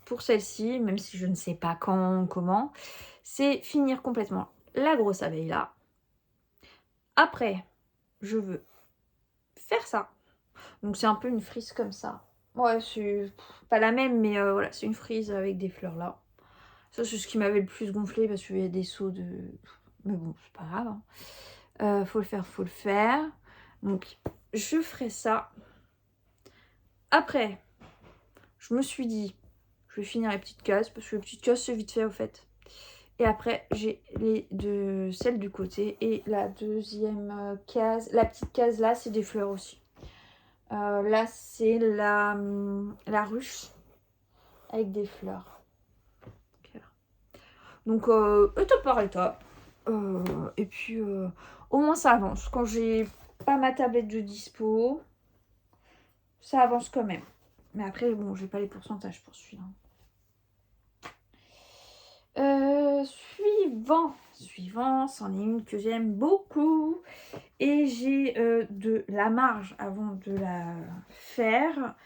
pour celle-ci, même si je ne sais pas quand, comment, c'est finir complètement la grosse abeille là. Après, je veux faire ça. Donc c'est un peu une frise comme ça. Ouais, c'est pas la même, mais voilà, c'est une frise avec des fleurs là. Ça, c'est ce qui m'avait le plus gonflé parce qu'il y a des sauts de... Mais bon, c'est pas grave. Hein. Faut le faire, faut le faire. Donc, je ferai ça. Après, je me suis dit, je vais finir les petites cases parce que les petites cases, c'est vite fait au fait. Et après, j'ai celle du côté. Et la deuxième case, la petite case là, c'est des fleurs aussi. Là, c'est la ruche avec des fleurs. Donc, étape par étape. Et puis, au moins, ça avance. Quand j'ai pas ma tablette de dispo, ça avance quand même. Mais après, bon, j'ai pas les pourcentages pour celui-là. Suivant, c'en est une que j'aime beaucoup. Et j'ai de la marge avant de la faire.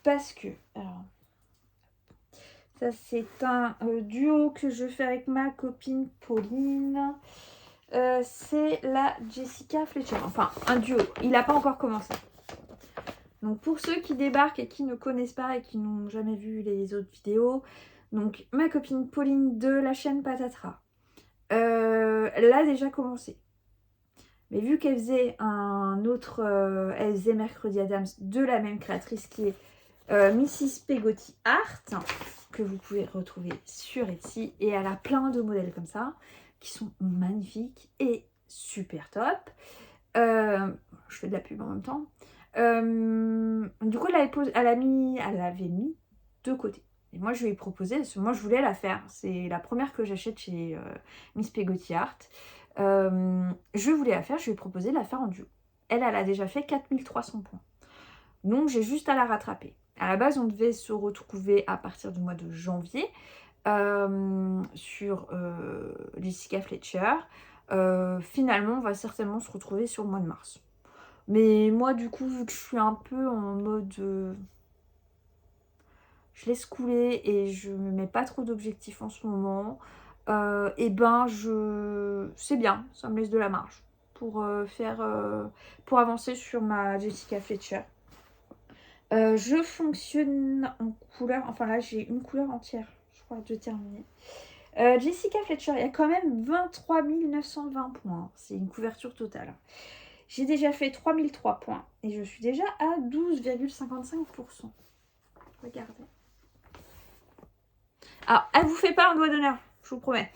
Parce que... Alors, ça, c'est un duo que je fais avec ma copine Pauline. C'est la Jessica Fletcher. Enfin, un duo. Il n'a pas encore commencé. Donc, pour ceux qui débarquent et qui ne connaissent pas et qui n'ont jamais vu les autres vidéos, donc ma copine Pauline de la chaîne Patatra, elle a déjà commencé. Mais vu qu'elle faisait un autre... elle faisait Mercredi Adams de la même créatrice qui est Mrs. Pegoty Art, que vous pouvez retrouver sur Etsy. Et elle a plein de modèles comme ça, qui sont magnifiques et super top. Je fais de la pub en même temps. Du coup, elle avait mis de côté. Et moi, je lui ai proposé, parce que moi, je voulais la faire. C'est la première que j'achète chez Miss Pegoty Art. Je voulais la faire, je lui ai proposé de la faire en duo. Elle a déjà fait 4300 points. Donc, j'ai juste à la rattraper. À la base, on devait se retrouver à partir du mois de janvier sur Jessica Fletcher. Finalement, on va certainement se retrouver sur le mois de mars. Mais moi, du coup, vu que je suis un peu en mode... je laisse couler et je me mets pas trop d'objectifs en ce moment. Et ben, c'est bien, ça me laisse de la marge pour pour avancer sur ma Jessica Fletcher. Je fonctionne en couleur, enfin là j'ai une couleur entière, je crois, de terminer. Jessica Fletcher, il y a quand même 23 920 points, c'est une couverture totale. J'ai déjà fait 3003 points et je suis déjà à 12,55%. Regardez. Alors, elle vous fait pas un doigt d'honneur, je vous promets.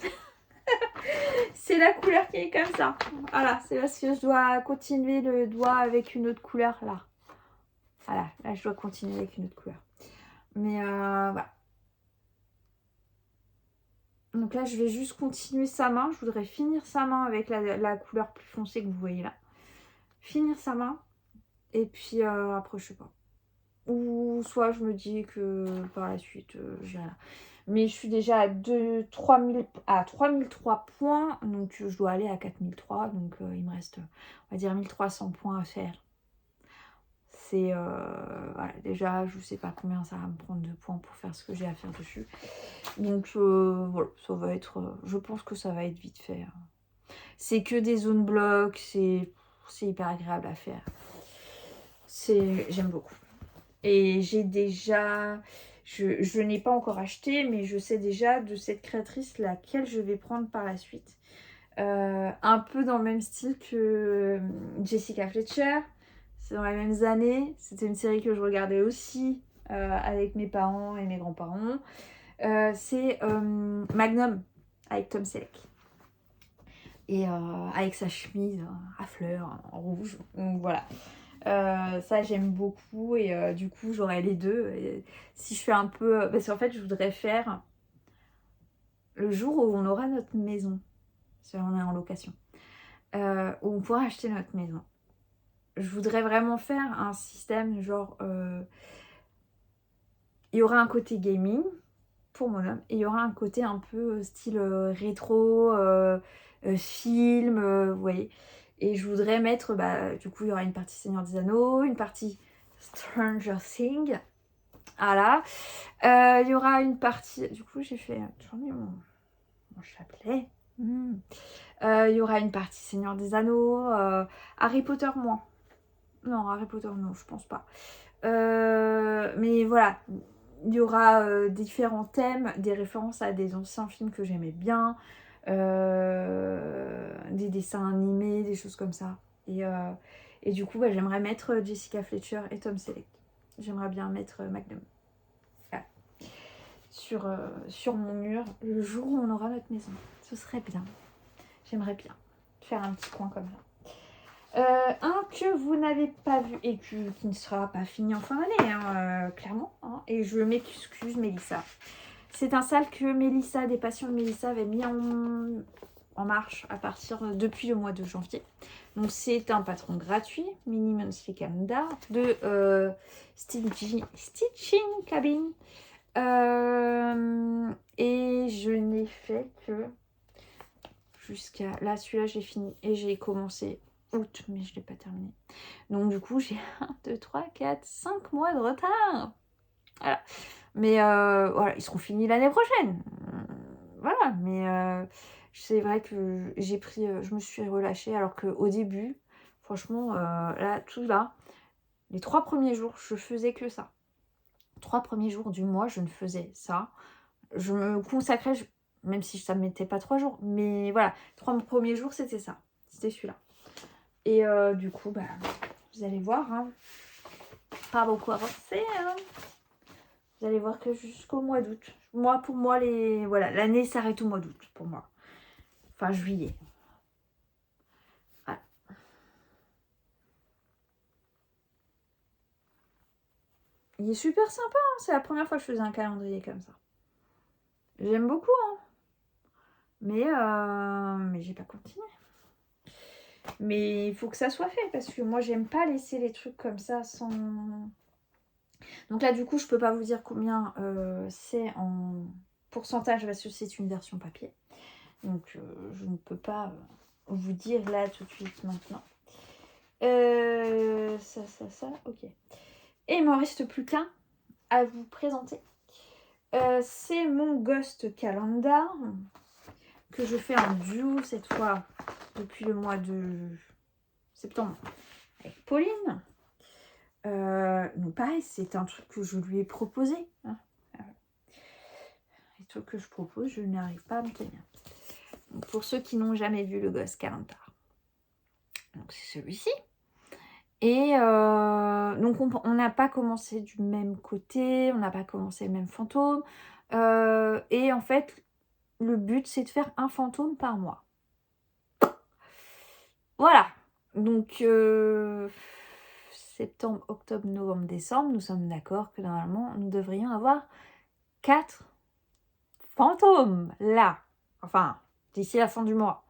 C'est la couleur qui est comme ça. Voilà, c'est parce que je dois continuer le doigt avec une autre couleur là. Voilà, là je dois continuer avec une autre couleur. Mais voilà. Donc là je vais juste continuer sa main. Je voudrais finir sa main avec la couleur plus foncée que vous voyez là. Finir sa main. Et puis après je sais pas. Ou soit je me dis que par la suite, j'irai là. Mais je suis déjà à 3003 points, donc je dois aller à 4003, donc il me reste, on va dire 1300 points à faire. C'est, voilà, déjà, je sais pas combien ça va me prendre de points pour faire ce que j'ai à faire dessus. Donc voilà, ça va être, je pense que ça va être vite fait, hein. C'est que des zones blocs, c'est hyper agréable à faire. J'aime beaucoup. Et j'ai déjà, je n'ai pas encore acheté, mais je sais déjà de cette créatrice laquelle je vais prendre par la suite. Un peu dans le même style que Jessica Fletcher. C'est dans les mêmes années. C'était une série que je regardais aussi avec mes parents et mes grands-parents. C'est Magnum avec Tom Selleck. Et avec sa chemise à fleurs en rouge. Donc voilà. Ça j'aime beaucoup et du coup j'aurai les deux. Et si je fais un peu... Parce qu'en fait je voudrais faire le jour où on aura notre maison. Si on est en location. Où on pourra acheter notre maison. Je voudrais vraiment faire un système genre... il y aura un côté gaming pour mon homme et il y aura un côté un peu style rétro, film, vous voyez. Et je voudrais mettre, bah, du coup, il y aura une partie Seigneur des Anneaux, une partie Stranger Things. Voilà. Il y aura une partie... Du coup, j'ai fait... J'en ai mon chapelet. Il y aura une partie Seigneur des Anneaux. Harry Potter, moins. Non, Harry Potter, non, je pense pas. Mais voilà. Il y aura différents thèmes, des références à des anciens films que j'aimais bien. Des dessins animés, des choses comme ça. Et du coup, bah, j'aimerais mettre Jessica Fletcher et Tom Selleck. J'aimerais bien mettre Magnum. Voilà. Sur mon mur, le jour où on aura notre maison. Ce serait bien. J'aimerais bien faire un petit coin comme ça. Un que vous n'avez pas vu et qui ne sera pas fini en fin d'année, hein, clairement. Hein, et je m'excuse, Mélissa. C'est un salle que Mélissa, des passions de Mélissa, avait mis en marche à partir depuis le mois de janvier. Donc c'est un patron gratuit, Mini Monthly Calendar, de Stitching Cabin. Et je n'ai fait que jusqu'à... Là, celui-là, j'ai fini et j'ai commencé août, mais je ne l'ai pas terminé. Donc du coup, j'ai 1, 2, 3, 4, 5 mois de retard. Voilà. Mais voilà, ils seront finis l'année prochaine. Voilà, mais c'est vrai que j'ai pris, je me suis relâchée alors qu'au début, franchement, là, tout là, les 3 premiers jours, je faisais que ça. 3 premiers jours du mois, je ne faisais ça. Je me consacrais, même si ça ne me mettait pas 3 jours, mais voilà, 3 premiers jours, c'était ça. C'était celui-là. Et du coup, bah, vous allez voir, hein, pas beaucoup avancé, hein. Vous allez voir que jusqu'au mois d'août. Moi, pour moi, voilà, l'année s'arrête au mois d'août, pour moi. Enfin, juillet. Voilà. Il est super sympa, hein. C'est la première fois que je faisais un calendrier comme ça. J'aime beaucoup, hein. Mais j'ai pas continué. Mais il faut que ça soit fait, parce que moi, j'aime pas laisser les trucs comme ça sans... Donc là, du coup, je peux pas vous dire combien c'est en pourcentage, parce que c'est une version papier. Donc, je ne peux pas vous dire là tout de suite maintenant. Ça, ok. Et il m'en reste plus qu'un à vous présenter. C'est mon Ghost Calendar que je fais en duo cette fois depuis le mois de septembre avec Pauline. Donc pareil, c'est un truc que je lui ai proposé. Hein. Les trucs que je propose, je n'arrive pas à me tenir. Donc, pour ceux qui n'ont jamais vu le Ghost Calendar, donc c'est celui-ci. Et donc on n'a pas commencé du même côté, on n'a pas commencé le même fantôme. Et en fait, le but c'est de faire un fantôme par mois. Voilà. Donc septembre, octobre, novembre, décembre, nous sommes d'accord que normalement nous devrions avoir 4 fantômes là. Enfin, d'ici la fin du mois.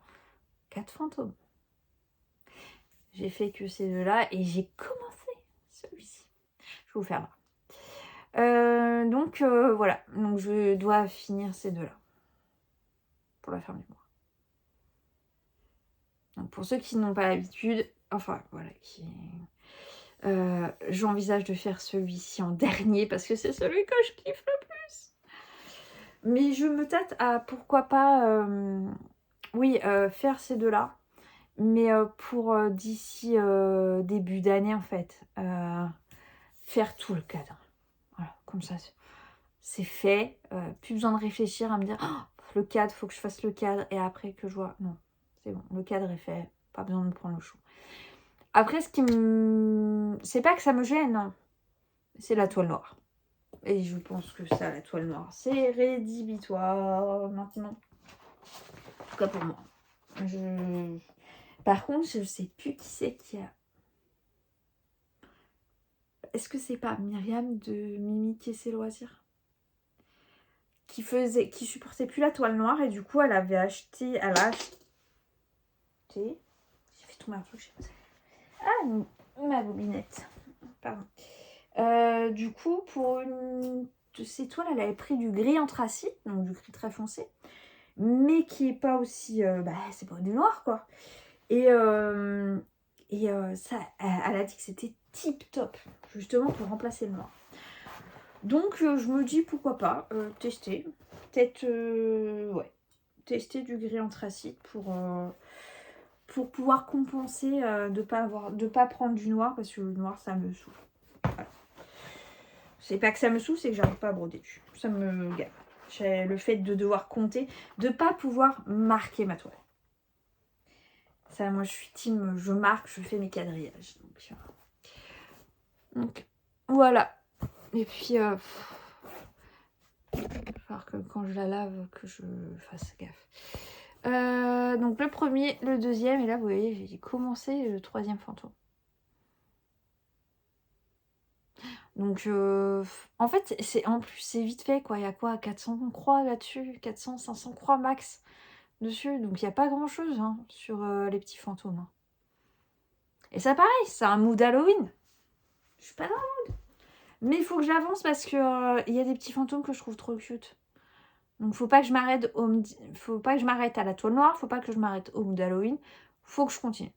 4 fantômes. J'ai fait que ces deux-là et j'ai commencé celui-ci. Je vais vous faire voir. Donc voilà, donc je dois finir ces deux-là pour la fin du mois. Donc pour ceux qui n'ont pas l'habitude, enfin voilà, j'envisage de faire celui-ci en dernier parce que c'est celui que je kiffe le plus. Mais je me tâte à pourquoi pas, oui, faire ces deux-là. Mais pour d'ici début d'année en fait, faire tout le cadre. Voilà, comme ça c'est fait. Plus besoin de réfléchir à me dire oh, le cadre, faut que je fasse le cadre et après que je vois. Non, c'est bon, le cadre est fait, pas besoin de me prendre le chou. Après, ce qui me. C'est pas que ça me gêne, non. C'est la toile noire. Et je pense que ça, la toile noire, c'est rédhibitoire maintenant. En tout cas pour moi. Par contre, je sais plus qui c'est qui a. Est-ce que c'est pas Myriam de Mimi et ses loisirs qui supportait plus la toile noire et du coup elle a acheté. J'ai fait tout un truc. Ah, ma bobinette. Pardon. Du coup, pour une de ces toiles, elle avait pris du gris anthracite, donc du gris très foncé, mais qui est pas aussi. C'est pas du noir quoi. Et ça, elle a dit que c'était tip top, justement pour remplacer le noir. Donc je me dis pourquoi pas tester. Peut-être tester du gris anthracite pour pouvoir compenser de pas prendre du noir parce que le noir ça me saoule. Voilà. C'est pas que ça me saoule, c'est que j'arrive pas à broder dessus. Ça me gave. Le fait de devoir compter, de pas pouvoir marquer ma toile. Ça, moi je suis team, je marque, je fais mes quadrillages. Donc voilà. Et puis il va falloir que quand je la lave, que je fasse gaffe. Donc le premier, le deuxième, et là vous voyez, j'ai commencé le troisième fantôme. Donc en fait, en plus c'est vite fait quoi. Il y a quoi, 400 croix là-dessus, 400, 500 croix max dessus. Donc il n'y a pas grand-chose hein, sur les petits fantômes. Hein. Et ça pareil, c'est un mood Halloween. Je suis pas dans le mood. Mais il faut que j'avance parce que y a des petits fantômes que je trouve trop cute. Donc faut pas que je m'arrête à la toile noire, faut pas que je m'arrête au mood Halloween, faut que je continue.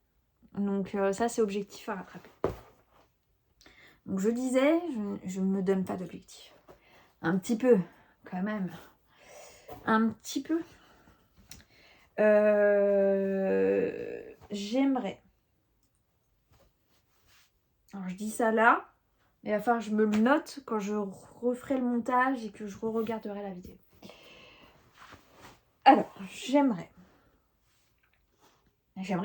Donc ça c'est objectif à rattraper. Donc je disais, je ne me donne pas d'objectif. Un petit peu, quand même. Un petit peu. J'aimerais. Alors je dis ça là, mais il va falloir que je me le note quand je referai le montage et que je re-regarderai la vidéo. Alors, j'aimerais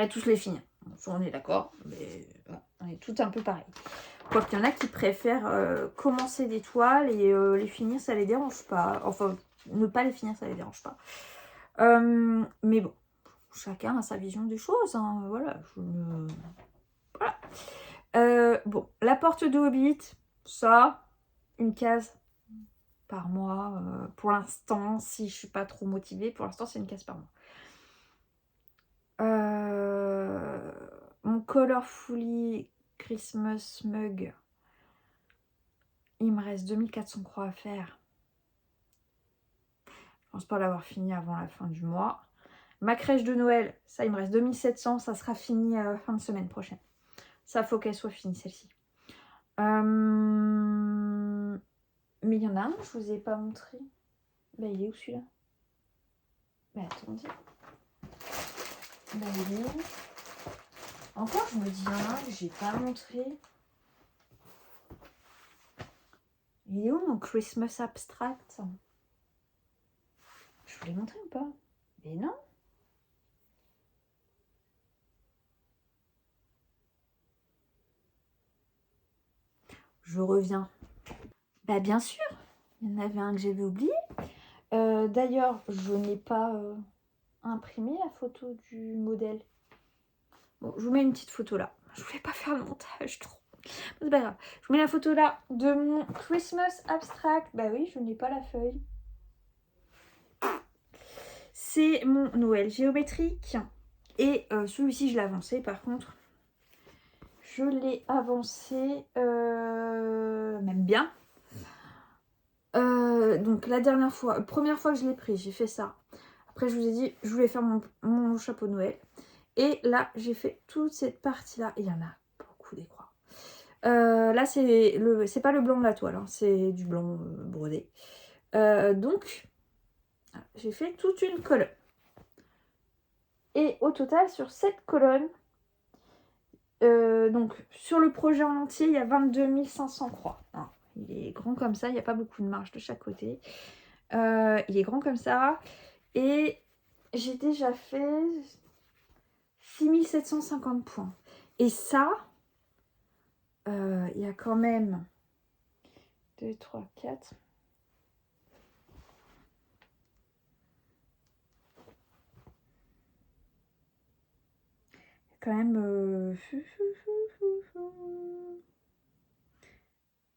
tous les finir. On est d'accord, mais voilà, on est tous un peu pareil. Quoiqu'il y en a qui préfèrent commencer des toiles et les finir, ça les dérange pas. Enfin, ne pas les finir, ça les dérange pas. Mais bon, chacun a sa vision des choses. Hein, voilà. Bon, la porte de Hobbit, ça, une case par mois. Pour l'instant, si je suis pas trop motivée, pour l'instant, c'est une case par mois. Mon Colorfully Christmas mug, il me reste 2400 croix à faire. Je pense pas l'avoir fini avant la fin du mois. Ma crèche de Noël, ça il me reste 2700, ça sera fini fin de semaine prochaine. Ça faut qu'elle soit finie celle-ci. Mais il y en a un que je vous ai pas montré. Bah il est où celui-là? Bah attendez. Bah il est où? Encore je me dis il y en a un que j'ai pas montré. Il est où mon Christmas Abstract? Je vous l'ai montré ou pas? Mais non. Je reviens. Bah bien sûr, il y en avait un que j'avais oublié. D'ailleurs, je n'ai pas imprimé la photo du modèle. Bon, je vous mets une petite photo là. Je voulais pas faire le montage trop. C'est pas grave. Je vous mets la photo là de mon Christmas Abstract. Bah oui, je n'ai pas la feuille. C'est mon Noël géométrique. Et celui-ci, je l'ai avancé par contre. Je l'ai avancé même bien. Donc la dernière fois, première fois que je l'ai pris, j'ai fait ça. Après je vous ai dit, je voulais faire mon chapeau de Noël. Et là, j'ai fait toute cette partie-là. Il y en a beaucoup des croix. Là, c'est pas le blanc de la toile, hein, c'est du blanc brodé. Donc, j'ai fait toute une colonne. Et au total, sur cette colonne, donc sur le projet en entier, il y a 22 500 croix. Hein, il est grand comme ça, il n'y a pas beaucoup de marge de chaque côté. Il est grand comme ça. Et j'ai déjà fait 6750 points. Et ça, il y a quand même 2, 3, 4. Quand même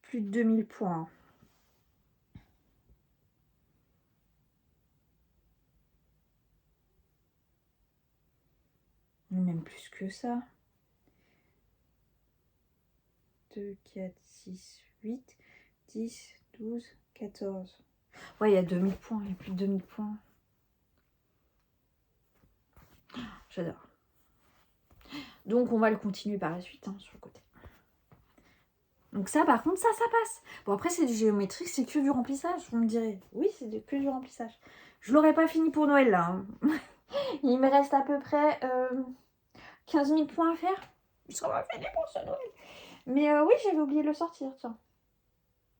plus de 2000 points. Même plus que ça. 2, 4, 6, 8, 10, 12, 14. Ouais, il y a 2000 points, il y a plus de 2000 points. J'adore. Donc, on va le continuer par la suite, hein, sur le côté. Donc ça, par contre, ça passe. Bon, après, c'est du géométrique, c'est que du remplissage, vous me direz. Oui, c'est que du remplissage. Je l'aurais pas fini pour Noël, là. Hein. Il me reste à peu près 15 000 points à faire. Je serai pas fini pour ce Noël. Mais oui, j'avais oublié de le sortir, tiens.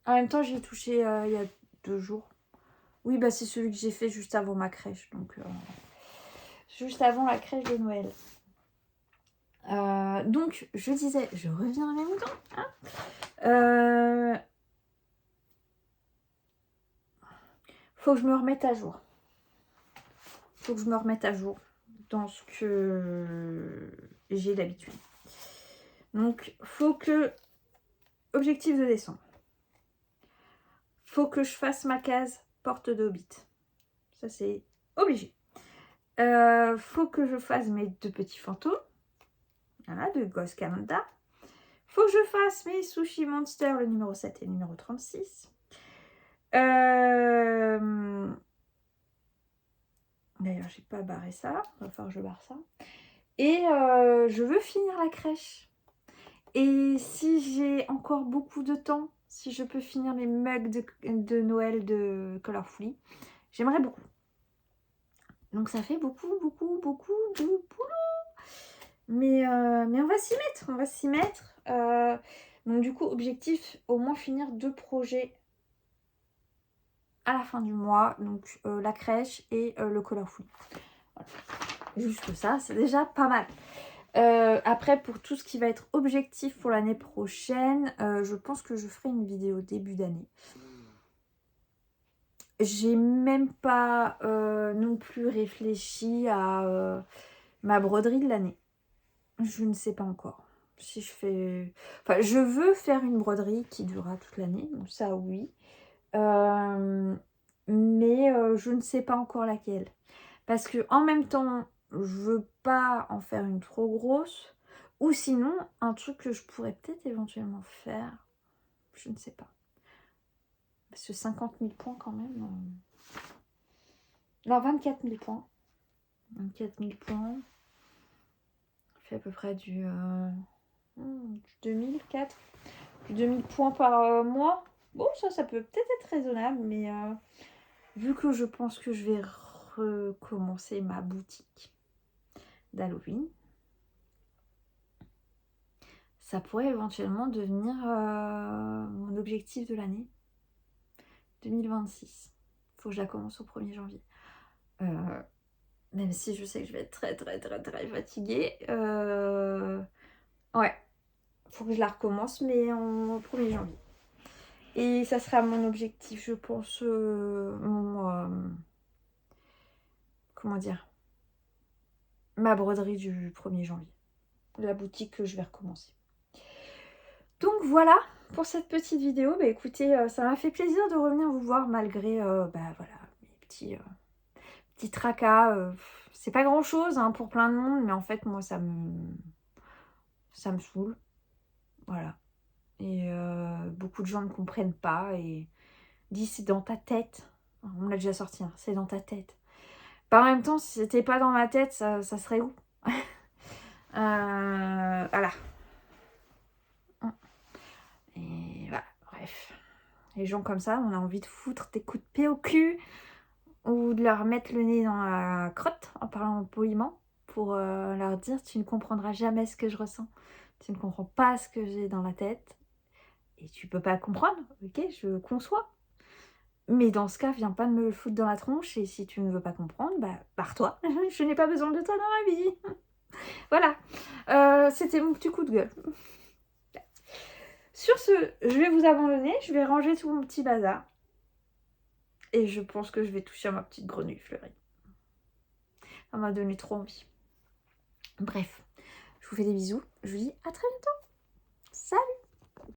En même temps, j'y ai touché il y a 2 jours. Oui, bah c'est celui que j'ai fait juste avant ma crèche. Donc, juste avant la crèche de Noël. Donc, je disais, je reviens à mes moutons. Hein, faut que je me remette à jour. Faut que je me remette à jour dans ce que j'ai d'habitude. Donc, faut que... Objectif de décembre. Faut que je fasse ma case porte de Hobbit. Ça, c'est obligé. Faut que je fasse mes 2 petits fantômes. Voilà, de Ghost Calendar. Faut que je fasse mes Sushi Monster, le numéro 7 et le numéro 36. D'ailleurs, j'ai pas barré ça. Il va falloir que je barre ça. Et je veux finir la crèche. Et si j'ai encore beaucoup de temps, si je peux finir mes mugs de Noël de Colorfully, j'aimerais beaucoup. Donc ça fait beaucoup de boulot. Mais on va s'y mettre. Donc du coup, objectif, au moins finir 2 projets à la fin du mois. Donc la crèche et le Colorfully. Voilà. Juste ça, c'est déjà pas mal. Après, pour tout ce qui va être objectif pour l'année prochaine, je pense que je ferai une vidéo début d'année. J'ai même pas non plus réfléchi à ma broderie de l'année. Je ne sais pas encore. Si je fais... Enfin, je veux faire une broderie qui durera toute l'année, donc ça oui. Mais je ne sais pas encore laquelle. Parce que en même temps, je veux pas en faire une trop grosse. Ou sinon, un truc que je pourrais peut-être éventuellement faire. Je ne sais pas. Parce que 50 000 points quand même. Non, 24 000 points. 24 000 points. Ça fait à peu près du 2004. 2000 points par mois. Bon, ça peut peut-être être raisonnable. Mais vu que je pense que je vais recommencer ma boutique d'Halloween, ça pourrait éventuellement devenir mon objectif de l'année 2026. Il faut que je la commence au 1er janvier. Même si je sais que je vais être très fatiguée. Ouais, il faut que je la recommence, mais au 1er janvier. Et ça sera mon objectif, je pense, comment dire, ma broderie du 1er janvier. La boutique que je vais recommencer. Donc voilà pour cette petite vidéo. Bah écoutez, ça m'a fait plaisir de revenir vous voir malgré voilà, mes petits tracas. C'est pas grand chose hein, pour plein de monde, mais en fait moi ça me saoule. Voilà. Et beaucoup de gens ne comprennent pas. Et dis c'est dans ta tête. On me l'a déjà sorti, hein, c'est dans ta tête. Par en même temps, si c'était pas dans ma tête, ça serait où? Voilà. Et voilà, bref. Les gens comme ça, on a envie de foutre des coups de pied au cul ou de leur mettre le nez dans la crotte, en parlant poliment, pour leur dire: «Tu ne comprendras jamais ce que je ressens. Tu ne comprends pas ce que j'ai dans la tête et tu peux pas comprendre, OK, je conçois. Mais dans ce cas, viens pas me le foutre dans la tronche et si tu ne veux pas comprendre, bah, barre-toi. Je n'ai pas besoin de toi dans ma vie». Voilà, c'était mon petit coup de gueule. Sur ce, je vais vous abandonner, je vais ranger tout mon petit bazar et je pense que je vais toucher à ma petite grenouille fleurie. Ça m'a donné trop envie. Bref, je vous fais des bisous, je vous dis à très bientôt. Salut!